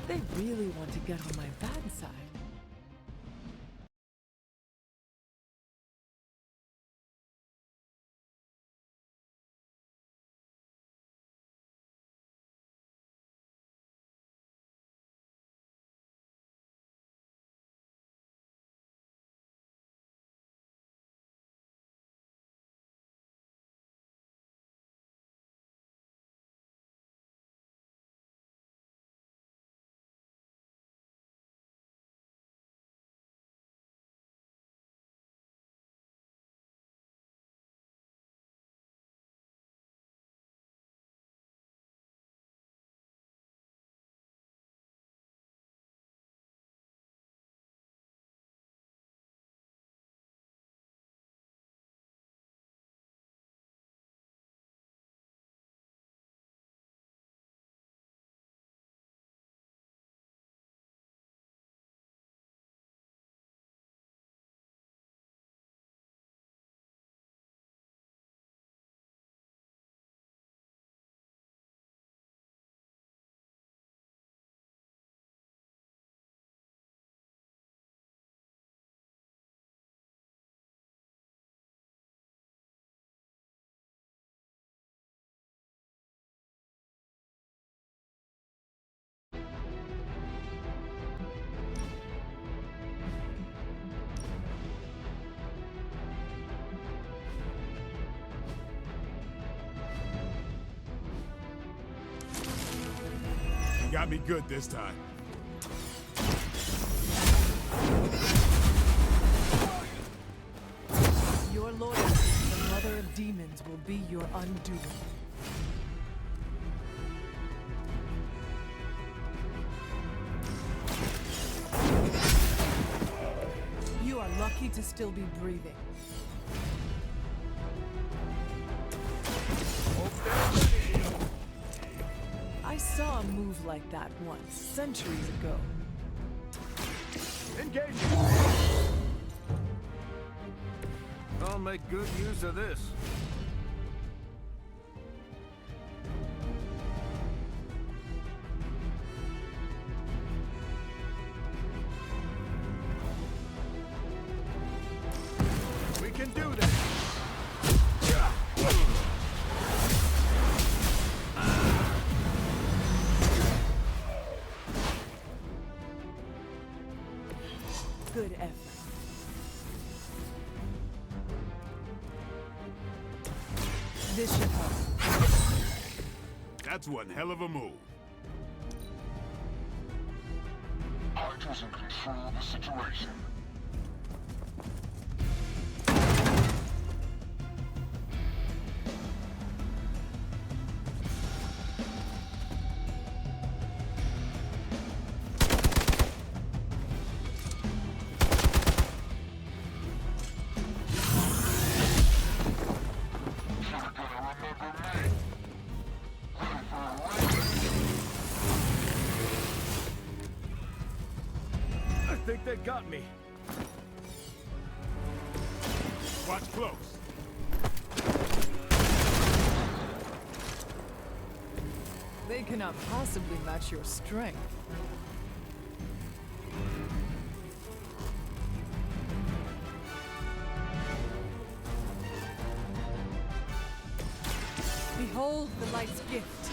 Speaker 1: They really want to get on my bad side.
Speaker 10: You got me good this time.
Speaker 1: Your loyalty to the Mother of Demons will be your undoing. You are lucky to still be breathing. I saw a move like that once, centuries ago.
Speaker 8: Engage! I'll make good use of this. We can do this!
Speaker 1: Good effort. This should help.
Speaker 10: That's one hell of a move.
Speaker 15: Hydra's in control of the situation.
Speaker 8: I think they got me.
Speaker 10: Watch close.
Speaker 1: They cannot possibly match your strength. Behold the light's gift.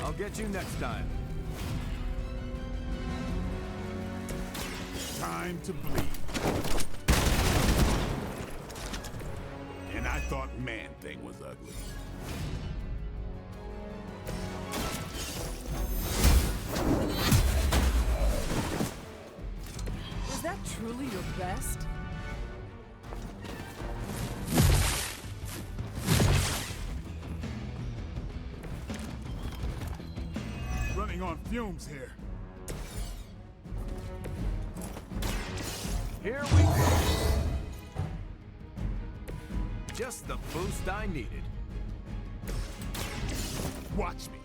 Speaker 8: I'll get you next time.
Speaker 10: Time to bleed. And I thought Man-Thing was ugly.
Speaker 1: Was that truly your best?
Speaker 10: Running on fumes here.
Speaker 8: Here we go. Just the boost I needed.
Speaker 10: Watch me.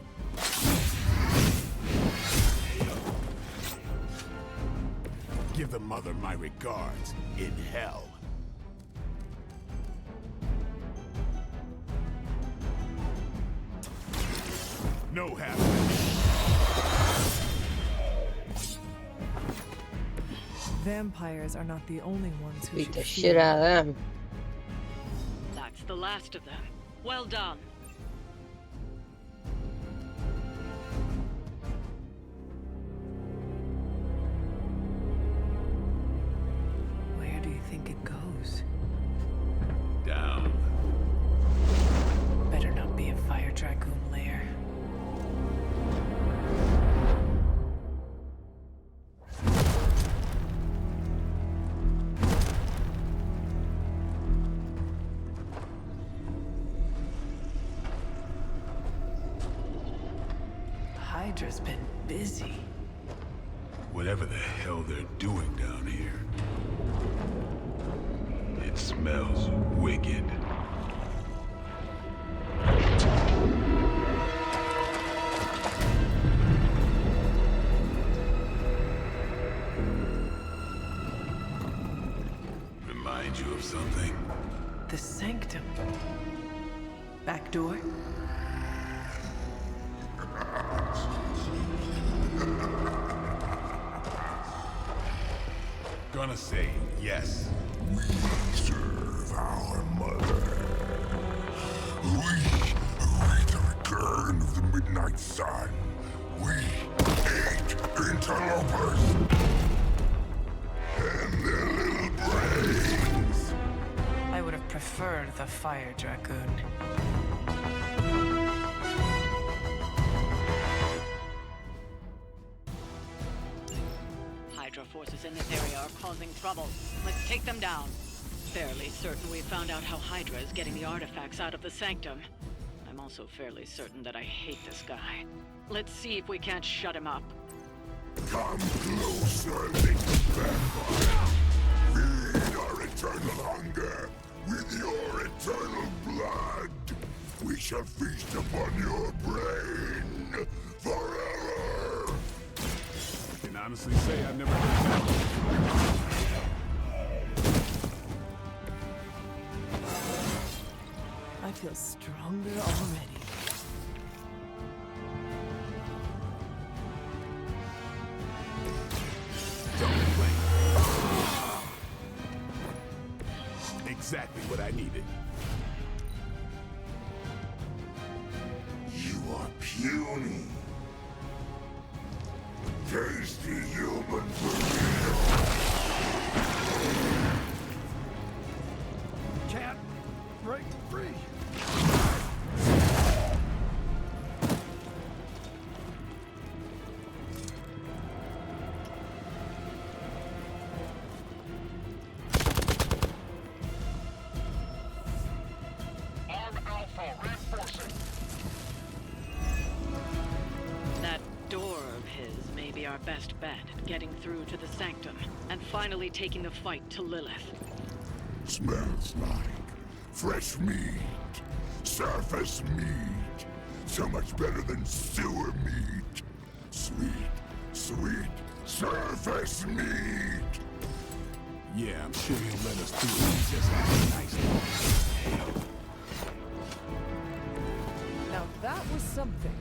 Speaker 10: Give the mother my regards in hell. No happening.
Speaker 1: Vampires are not the only ones who
Speaker 13: Beat
Speaker 1: should
Speaker 13: the
Speaker 1: fear.
Speaker 13: shit out of them.
Speaker 11: That's the last of them. Well done.
Speaker 1: Where do you think it goes?
Speaker 10: Down.
Speaker 1: Better not be a fire dragoon lair. Hydra's been busy.
Speaker 10: Whatever the hell they're doing down here. It smells wicked. Remind you of something?
Speaker 1: The sanctum. Back door?
Speaker 10: Gonna say yes.
Speaker 15: We serve our mother. We await the return of the midnight sun. We hate interlopers and their little brains.
Speaker 1: I would have preferred the fire dragoon.
Speaker 11: Hydra forces in this area are causing trouble. Let's take them down. Fairly certain we found out how Hydra is getting the artifacts out of the sanctum. I'm also fairly certain that I hate this guy. Let's see if we can't shut him up.
Speaker 15: Come closer, little vampire. Feed our eternal hunger with your eternal blood. We shall feast upon your brain forever.
Speaker 10: I can honestly say I've never heard that.
Speaker 1: I feel stronger already.
Speaker 10: Don't blame. Exactly what I needed.
Speaker 15: You are puny. Tasty human food.
Speaker 7: Can't break free.
Speaker 15: Arm Alpha reinforcing.
Speaker 11: That door of his may be our best bet at getting through to the sanctum and finally taking the fight to Lilith.
Speaker 15: Smells like fresh meat. Surface meat. So much better than sewer meat. Sweet, sweet surface meat.
Speaker 10: Yeah, I'm sure he'll let us through if he just has a nice long tail.
Speaker 1: Now that was something.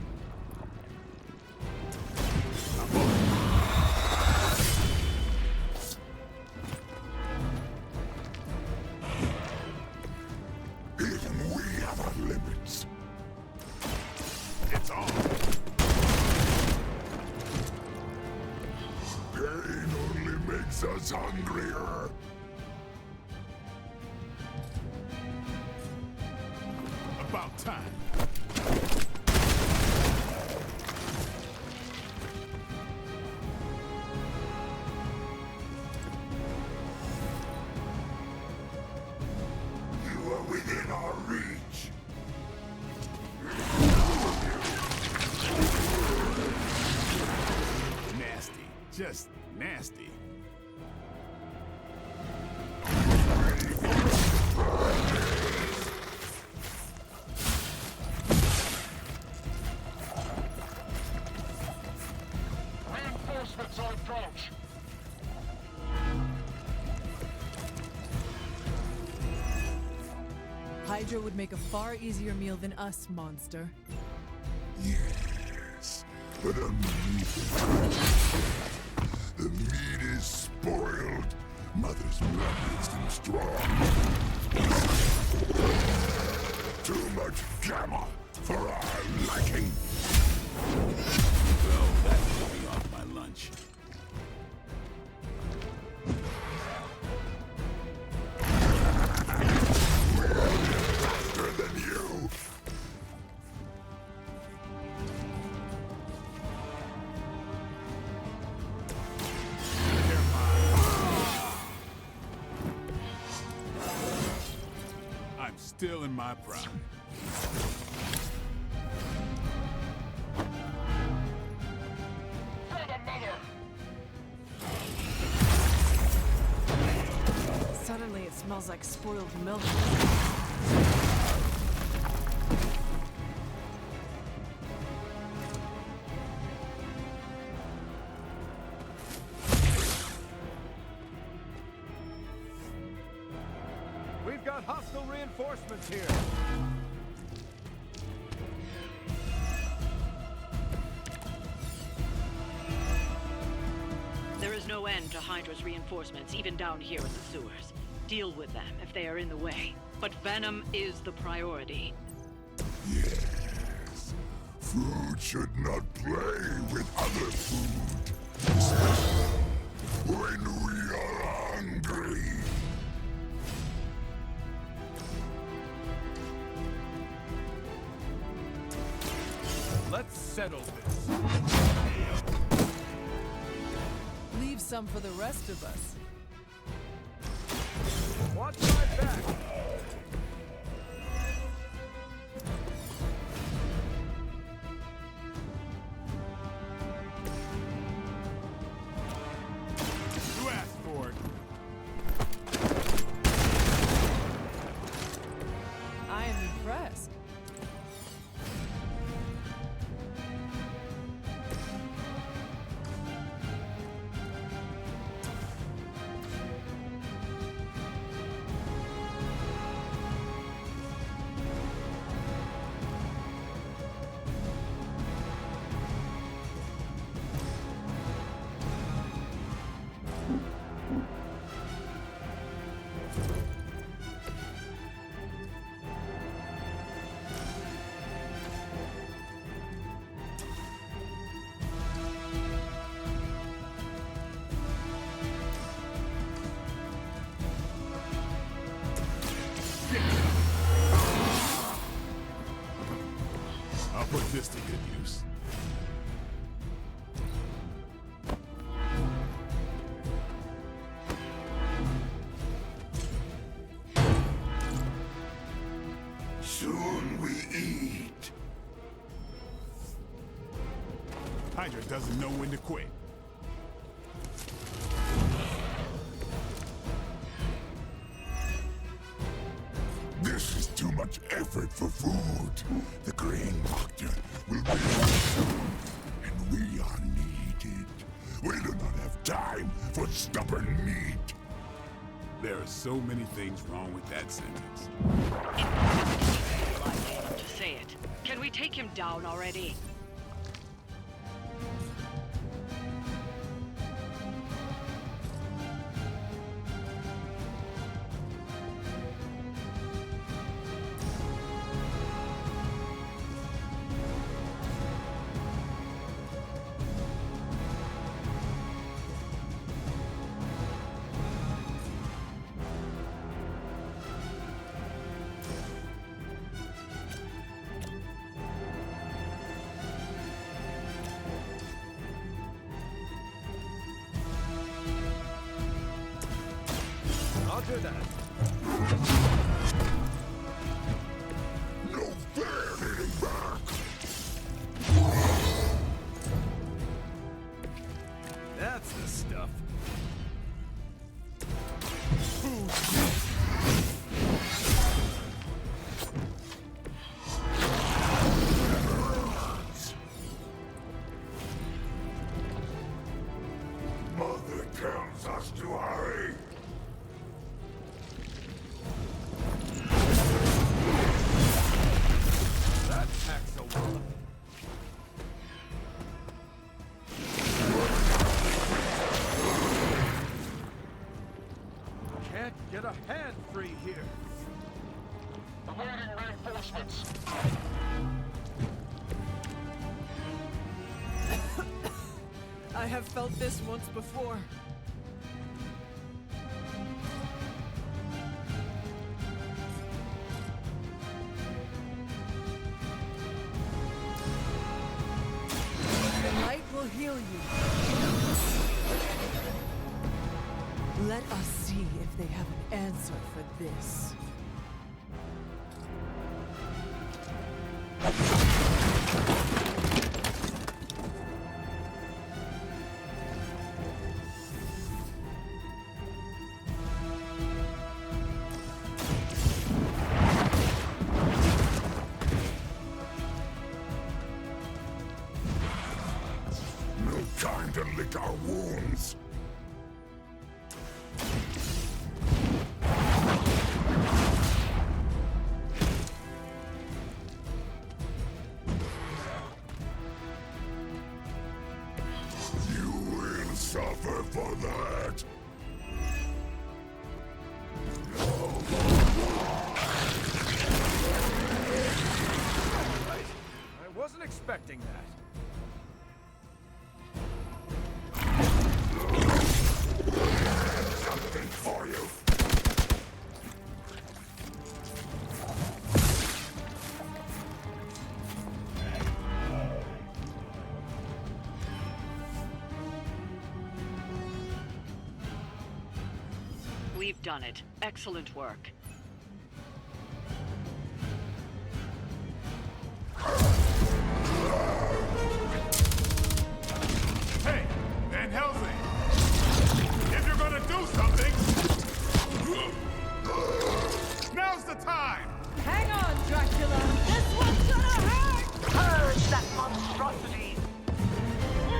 Speaker 15: makes us hungrier.
Speaker 10: About time.
Speaker 15: You are within our reach.
Speaker 10: Nasty. Just nasty.
Speaker 15: Reinforcements on approach.
Speaker 1: Hydra would make a far easier meal than us, monster.
Speaker 15: Yes, but underneath it, the meat is spoiled. Mother's blood makes them strong. Too much gamma for our liking.
Speaker 10: Well, that put me off my lunch.
Speaker 15: Faster than you.
Speaker 10: I'm still in my prime.
Speaker 15: For the mother.
Speaker 1: Suddenly it smells like spoiled milk.
Speaker 7: We've got hostile reinforcements here.
Speaker 11: There is no end to Hydra's reinforcements, even down here in the sewers. Deal with them if they are in the way. But Venom is the priority.
Speaker 15: Yes. Food should not play with other food. Especially when we are hungry.
Speaker 9: Let's settle this.
Speaker 1: Leave some for the rest of us.
Speaker 7: Watch my back.
Speaker 10: You asked for it.
Speaker 1: I am impressed.
Speaker 10: I'll put this to good use.
Speaker 15: Soon we eat.
Speaker 10: Hydra doesn't know when to quit.
Speaker 15: This is too much effort for food. The Green Doctor will be here soon, and we are needed. We do not have time for stubborn meat.
Speaker 10: There are so many things wrong with that sentence.
Speaker 11: To say it. Can we take him down already?
Speaker 5: Hear that?
Speaker 15: No fair hitting back!
Speaker 5: That's the stuff.
Speaker 15: Mother tells us to hurry!
Speaker 5: That packs a wallop. Can't get a hand free here.
Speaker 15: Awaiting reinforcements!
Speaker 1: I have felt this once before. The light will heal you. Let us see if they have an answer for this.
Speaker 15: No time to lick our wounds! You will suffer for that!
Speaker 5: Right. I wasn't expecting that.
Speaker 15: Something for you!
Speaker 11: We've done it. Excellent work.
Speaker 10: Hey, Van Helsing! If you're gonna do something, now's the time!
Speaker 14: Hang on, Dracula! This one's gonna hurt!
Speaker 16: Purge that monstrosity!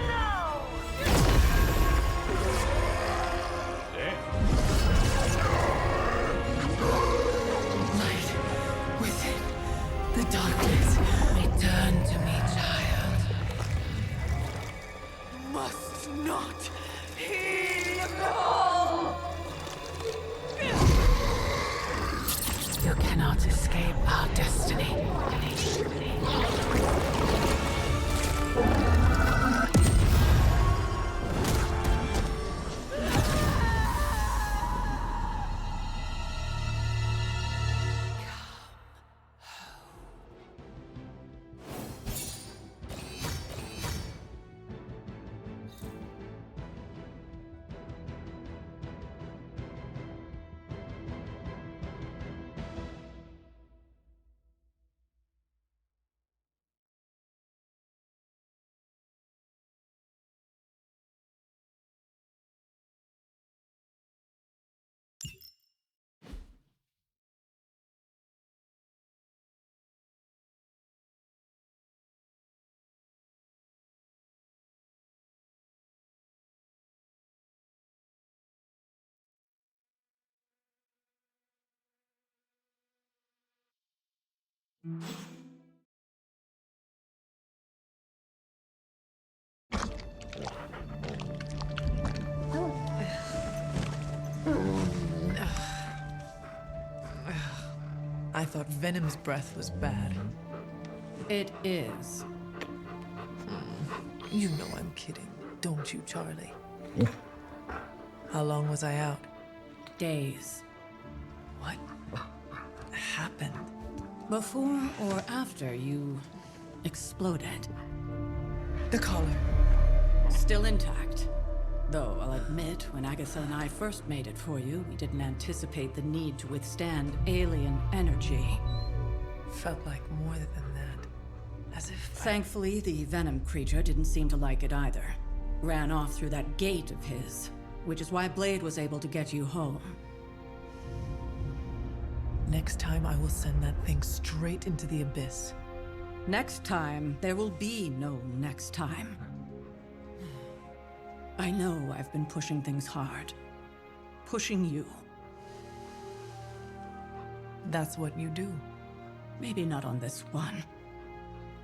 Speaker 16: No!
Speaker 1: Light within the darkness. Return to me, child. Must not heed the call. You cannot escape our destiny. I thought Venom's breath was bad.
Speaker 14: It is.
Speaker 1: You know I'm kidding, don't you, Charlie? How long was I out?
Speaker 14: Days.
Speaker 1: What happened?
Speaker 14: Before or after you exploded?
Speaker 1: The collar.
Speaker 14: Still intact. Though, I'll admit, when Agatha and I first made it for you, we didn't anticipate the need to withstand alien energy.
Speaker 1: Felt like more than that. As if
Speaker 14: Thankfully, the venom creature didn't seem to like it either. Ran off through that gate of his, which is why Blade was able to get you home.
Speaker 1: Next time I will send that thing straight into the abyss.
Speaker 14: Next time, there will be no next time. I know I've been pushing things hard. Pushing you.
Speaker 1: That's what you do.
Speaker 14: Maybe not on this one.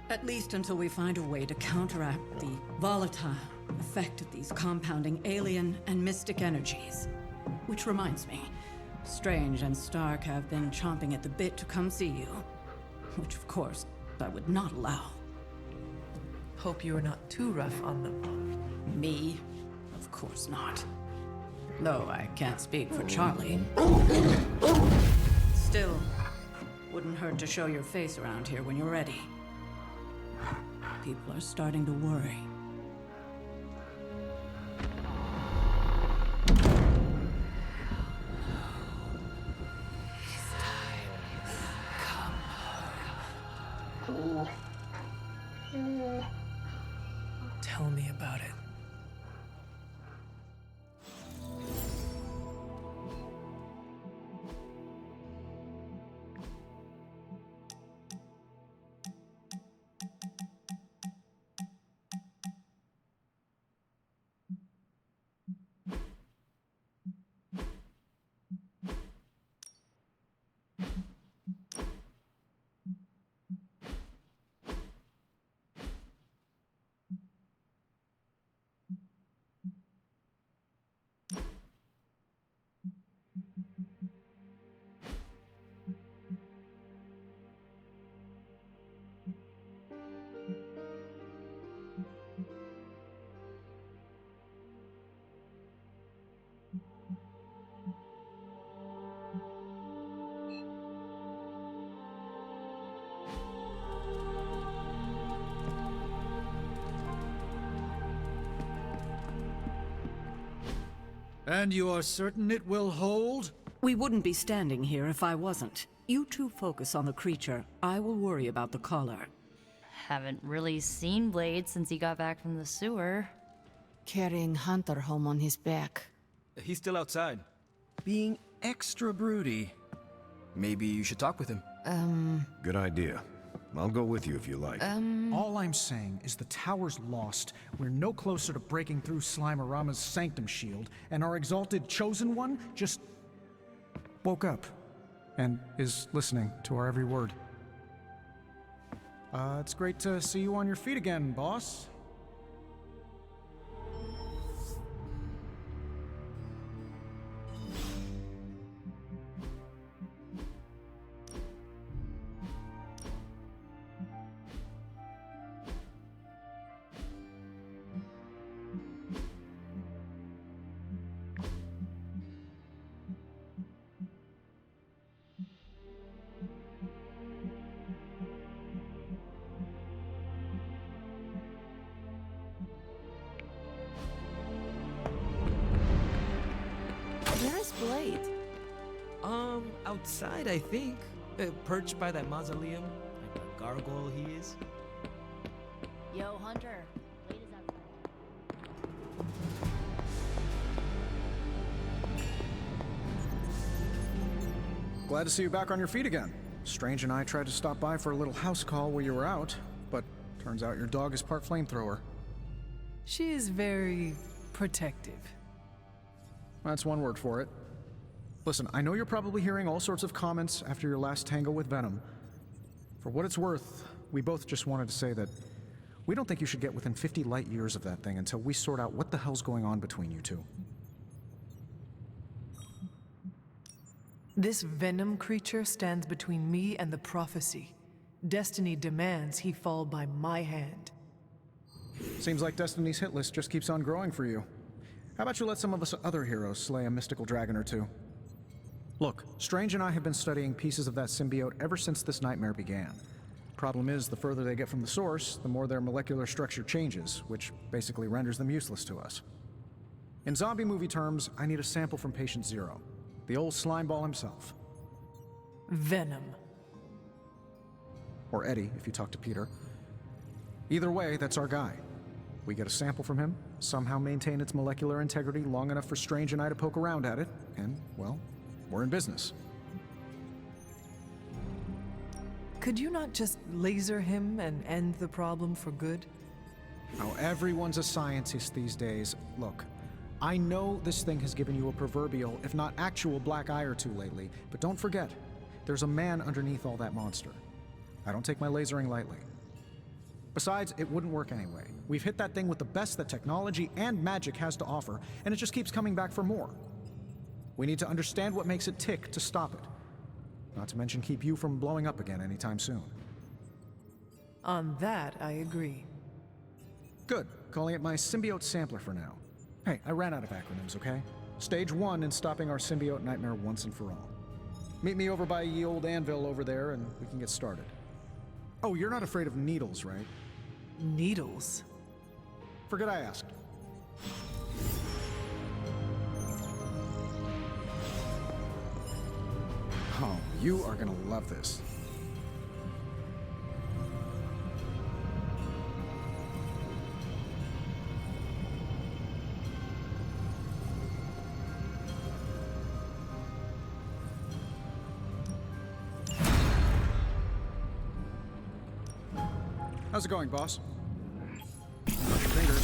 Speaker 14: At least until we find a way to counteract the volatile effect of these compounding alien and mystic energies. Which reminds me, Strange and Stark have been chomping at the bit to come see you. Which, of course, I would not allow.
Speaker 1: Hope you are not too rough on them.
Speaker 14: Me? Of course not. Though I can't speak for Charlie. Still, wouldn't hurt to show your face around here when you're ready. People are starting to worry.
Speaker 1: Tell me about it.
Speaker 9: And you are certain it will hold?
Speaker 14: We wouldn't be standing here if I wasn't. You two focus on the creature. I will worry about the collar.
Speaker 2: Haven't really seen Blade since he got back from the sewer.
Speaker 3: Carrying Hunter home on his back.
Speaker 12: He's still outside.
Speaker 5: Being extra broody. Maybe you should talk with him.
Speaker 8: Good idea. I'll go with you if you like.
Speaker 7: All I'm saying is the tower's lost. We're no closer to breaking through Slimerama's sanctum shield, and our exalted chosen one just woke up and is listening to our every word. It's great to see you on your feet again, boss.
Speaker 3: Where is Blade?
Speaker 12: Outside, I think. Perched by that mausoleum. Like the gargoyle he is.
Speaker 2: Yo, Hunter. Blade is outside.
Speaker 7: Glad to see you back on your feet again. Strange and I tried to stop by for a little house call while you were out, but turns out your dog is part flamethrower.
Speaker 1: She is very protective.
Speaker 7: That's one word for it. Listen, I know you're probably hearing all sorts of comments after your last tango with Venom. For what it's worth, we both just wanted to say that we don't think you should get within 50 light years of that thing until we sort out what the hell's going on between you two.
Speaker 1: This venom creature stands between me and the prophecy. Destiny demands he fall by my hand.
Speaker 7: Seems like Destiny's hit list just keeps on growing for you. How about you let some of us other heroes slay a mystical dragon or two? Look, Strange and I have been studying pieces of that symbiote ever since this nightmare began. Problem is, the further they get from the source, the more their molecular structure changes, which basically renders them useless to us. In zombie movie terms, I need a sample from Patient Zero. The old slimeball himself.
Speaker 1: Venom.
Speaker 7: Or Eddie, if you talk to Peter. Either way, that's our guy. We get a sample from him, somehow maintain its molecular integrity long enough for Strange and I to poke around at it, and, well, we're in business.
Speaker 1: Could you not just laser him and end the problem for good?
Speaker 7: Oh, everyone's a scientist these days. Look, I know this thing has given you a proverbial, if not actual, black eye or two lately, but don't forget, there's a man underneath all that monster. I don't take my lasering lightly. Besides, it wouldn't work anyway. We've hit that thing with the best that technology and magic has to offer, and it just keeps coming back for more. We need to understand what makes it tick to stop it. Not to mention keep you from blowing up again anytime soon.
Speaker 1: On that, I agree.
Speaker 7: Good. Calling it my symbiote sampler for now. Hey, I ran out of acronyms, okay? Stage 1 in stopping our symbiote nightmare once and for all. Meet me over by ye old anvil over there and we can get started. Oh, you're not afraid of needles, right?
Speaker 1: Needles?
Speaker 7: Forget I asked. Oh, you are gonna love this. How's it going, boss? Cross your fingers.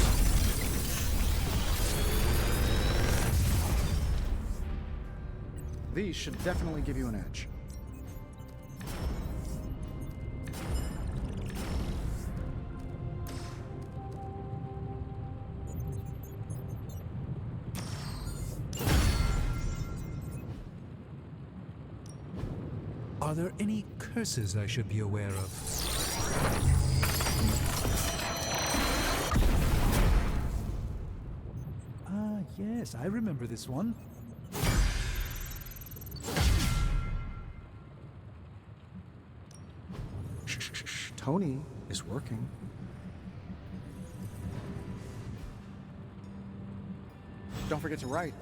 Speaker 7: These should definitely give you an edge.
Speaker 9: Are there any curses I should be aware of? Ah, yes, I remember this one.
Speaker 7: Shh. Tony is working. Don't forget to write.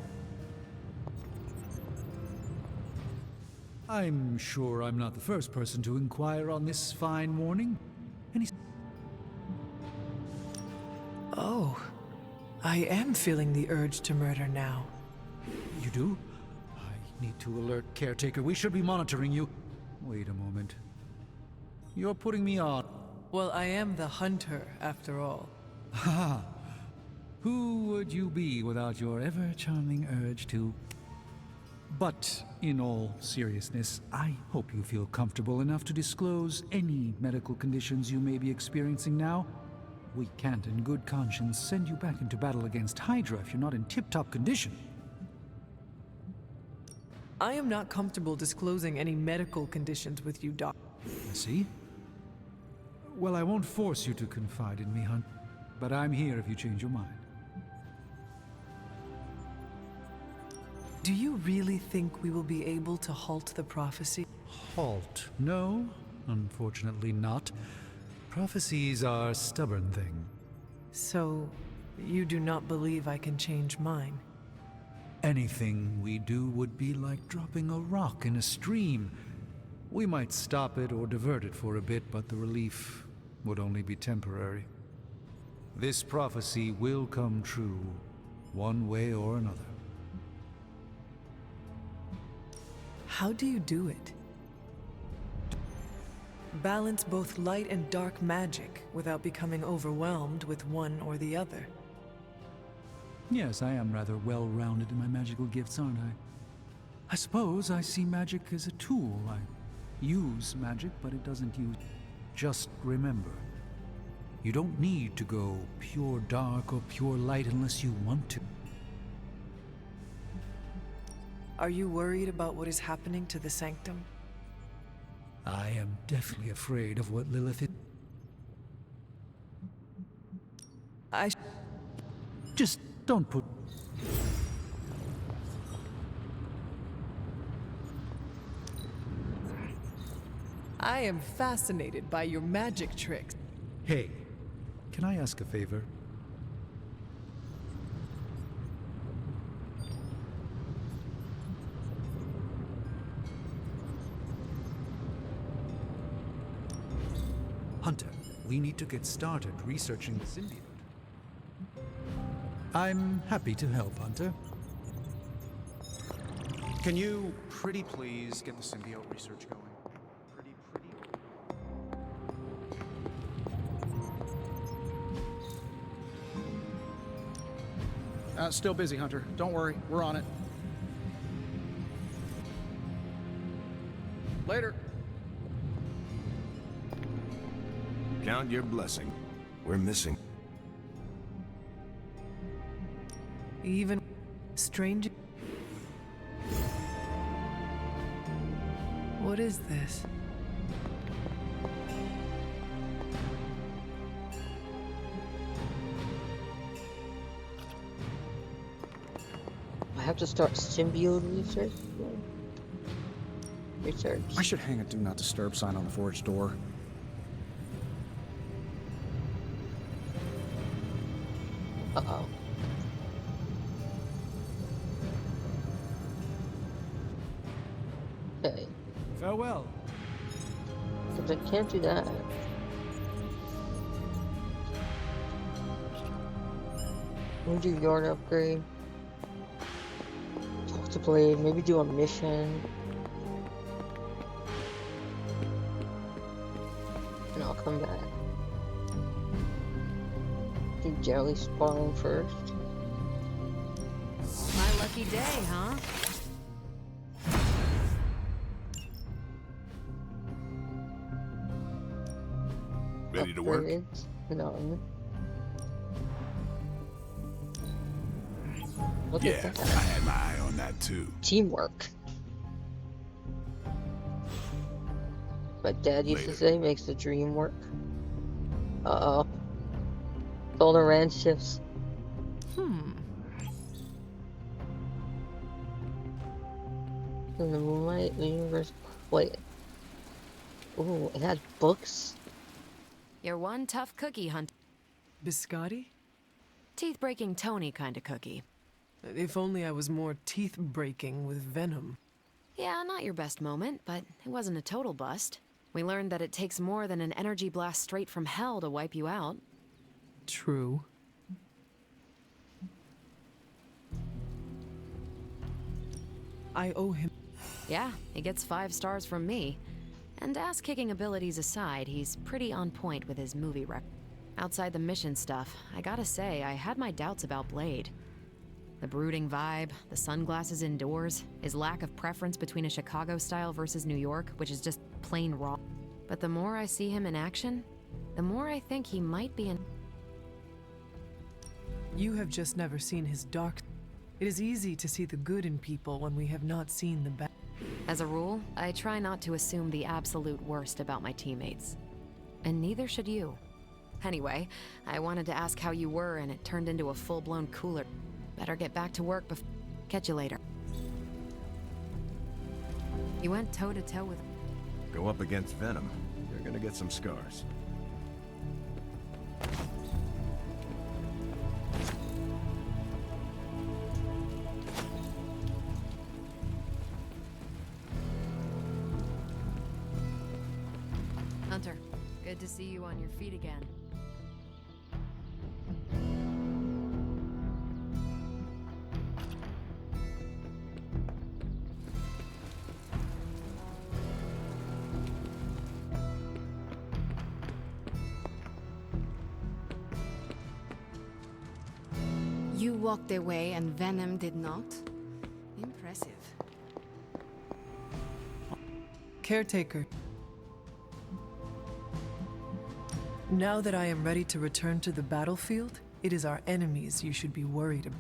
Speaker 9: I'm sure I'm not the first person to inquire on this fine morning.
Speaker 1: Oh, I am feeling the urge to murder now.
Speaker 9: You do? I need to alert Caretaker. We should be monitoring you. Wait a moment. You're putting me on.
Speaker 1: Well, I am the hunter, after all.
Speaker 9: Ha! Who would you be without your ever-charming urge to... But, in all seriousness, I hope you feel comfortable enough to disclose any medical conditions you may be experiencing now. We can't in good conscience send you back into battle against Hydra if you're not in tip-top condition.
Speaker 1: I am not comfortable disclosing any medical conditions with you, Doc.
Speaker 9: I see. Well, I won't force you to confide in me, Hunt, but I'm here if you change your mind.
Speaker 1: Do you really think we will be able to halt the prophecy?
Speaker 9: Halt? No, unfortunately not. Prophecies are a stubborn thing.
Speaker 1: So, you do not believe I can change mine?
Speaker 9: Anything we do would be like dropping a rock in a stream. We might stop it or divert it for a bit, but the relief would only be temporary. This prophecy will come true, one way or another.
Speaker 1: How do you do it? Balance both light and dark magic without becoming overwhelmed with one or the other.
Speaker 9: Yes, I am rather well-rounded in my magical gifts, aren't I? I suppose I see magic as a tool. I use magic, but it doesn't use... Just remember, you don't need to go pure dark or pure light unless you want to.
Speaker 1: Are you worried about what is happening to the Sanctum?
Speaker 9: I am deathly afraid of what Lilith is. Just don't put...
Speaker 1: I am fascinated by your magic tricks.
Speaker 9: Hey, can I ask a favor? Hunter, we need to get started researching the symbiote. I'm happy to help, Hunter.
Speaker 7: Can you pretty please get the symbiote research going? Pretty. Still busy, Hunter. Don't worry, we're on it. Later.
Speaker 8: Count your blessing. We're missing.
Speaker 1: Even strange. What is this?
Speaker 13: I have to start symbiote research.
Speaker 7: I should hang a do not disturb sign on the forge door.
Speaker 13: Uh-oh. Okay.
Speaker 9: Farewell.
Speaker 13: Because I can't do that. We'll do yard upgrade. Talk to Blade, maybe do a mission. And I'll come back. Do jelly spawning first.
Speaker 3: My lucky day, huh?
Speaker 10: Ready to work?
Speaker 13: Upgrades? No. Look
Speaker 10: Yeah,
Speaker 13: at
Speaker 10: I
Speaker 13: that.
Speaker 10: had my eye on that too.
Speaker 13: Teamwork. My dad used to say makes the dream work. Uh-oh. Solar ran shifts. In the moonlight, the universe. Wait. Ooh, it has books?
Speaker 6: You're one tough cookie, Hunt.
Speaker 1: Biscotti?
Speaker 6: Teeth-breaking Tony kind of cookie.
Speaker 1: If only I was more teeth-breaking with venom.
Speaker 6: Yeah, not your best moment, but it wasn't a total bust. We learned that it takes more than an energy blast straight from hell to wipe you out.
Speaker 1: True. I owe him.
Speaker 6: Yeah, he gets 5 stars from me. And ass-kicking abilities aside, he's pretty on point with his movie rep. Outside the mission stuff, I gotta say, I had my doubts about Blade. The brooding vibe, the sunglasses indoors, his lack of preference between a Chicago style versus New York, which is just plain wrong. But the more I see him in action, the more I think he might be an...
Speaker 1: You have just never seen his dark. It is easy to see the good in people when we have not seen the bad.
Speaker 6: As a rule, I try not to assume the absolute worst about my teammates. And neither should you. Anyway, I wanted to ask how you were, and it turned into a full-blown cooler. Better get back to work before... Catch you later. You went toe-to-toe with...
Speaker 8: Go up against Venom. You're gonna get some scars.
Speaker 6: Hunter, good to see you on your feet again.
Speaker 3: You walked away and Venom did not? Impressive.
Speaker 1: Caretaker. Now that I am ready to return to the battlefield, it is our enemies you should be worried about.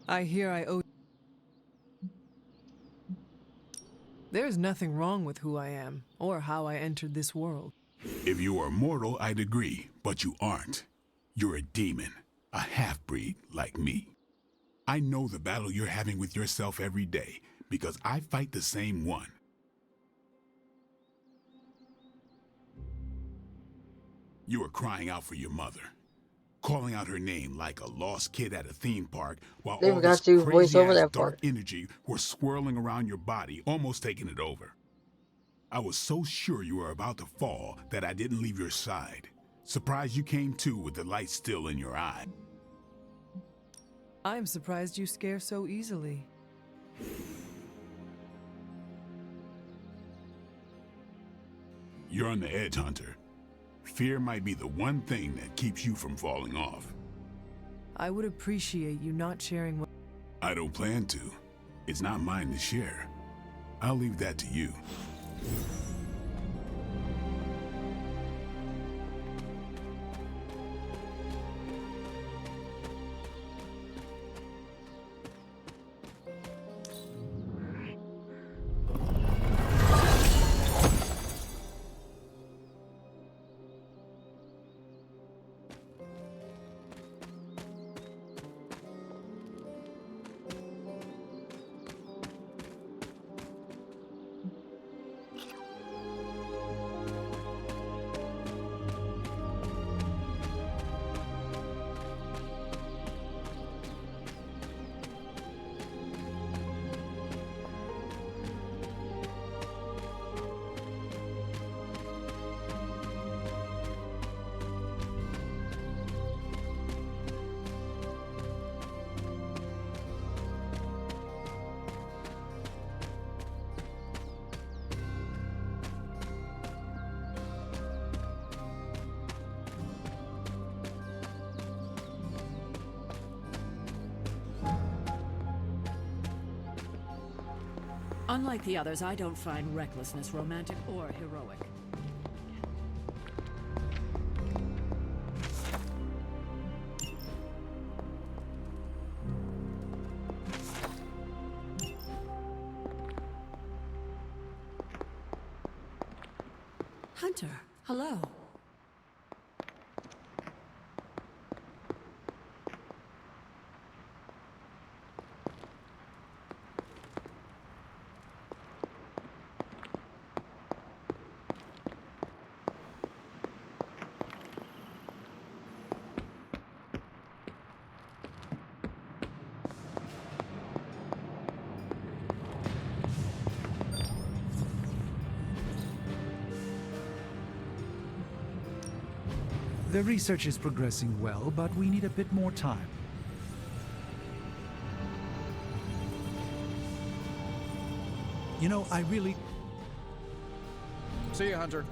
Speaker 1: I hear I owe... There's nothing wrong with who I am, or how I entered this world.
Speaker 10: If you were mortal, I'd agree, but you aren't. You're a demon, a half-breed like me. I know the battle you're having with yourself every day, because I fight the same one. You are crying out for your mother, calling out her name like a lost kid at a theme park, while
Speaker 13: They
Speaker 10: all
Speaker 13: forgot
Speaker 10: this
Speaker 13: to voice over
Speaker 10: crazy-ass
Speaker 13: that
Speaker 10: dark
Speaker 13: part.
Speaker 10: energy was swirling around your body, almost taking it over. I was so sure you were about to fall that I didn't leave your side. Surprised you came to with the light still in your eye.
Speaker 1: I'm surprised you scare so easily.
Speaker 10: You're on the edge, Hunter. Fear might be the one thing that keeps you from falling off.
Speaker 1: I would appreciate you not sharing what...
Speaker 10: I don't plan to. It's not mine to share. I'll leave that to you.
Speaker 14: Unlike the others, I don't find recklessness romantic or heroic.
Speaker 4: Hunter, hello.
Speaker 9: The research is progressing well, but we need a bit more time. You know, I really...
Speaker 7: See you, Hunter.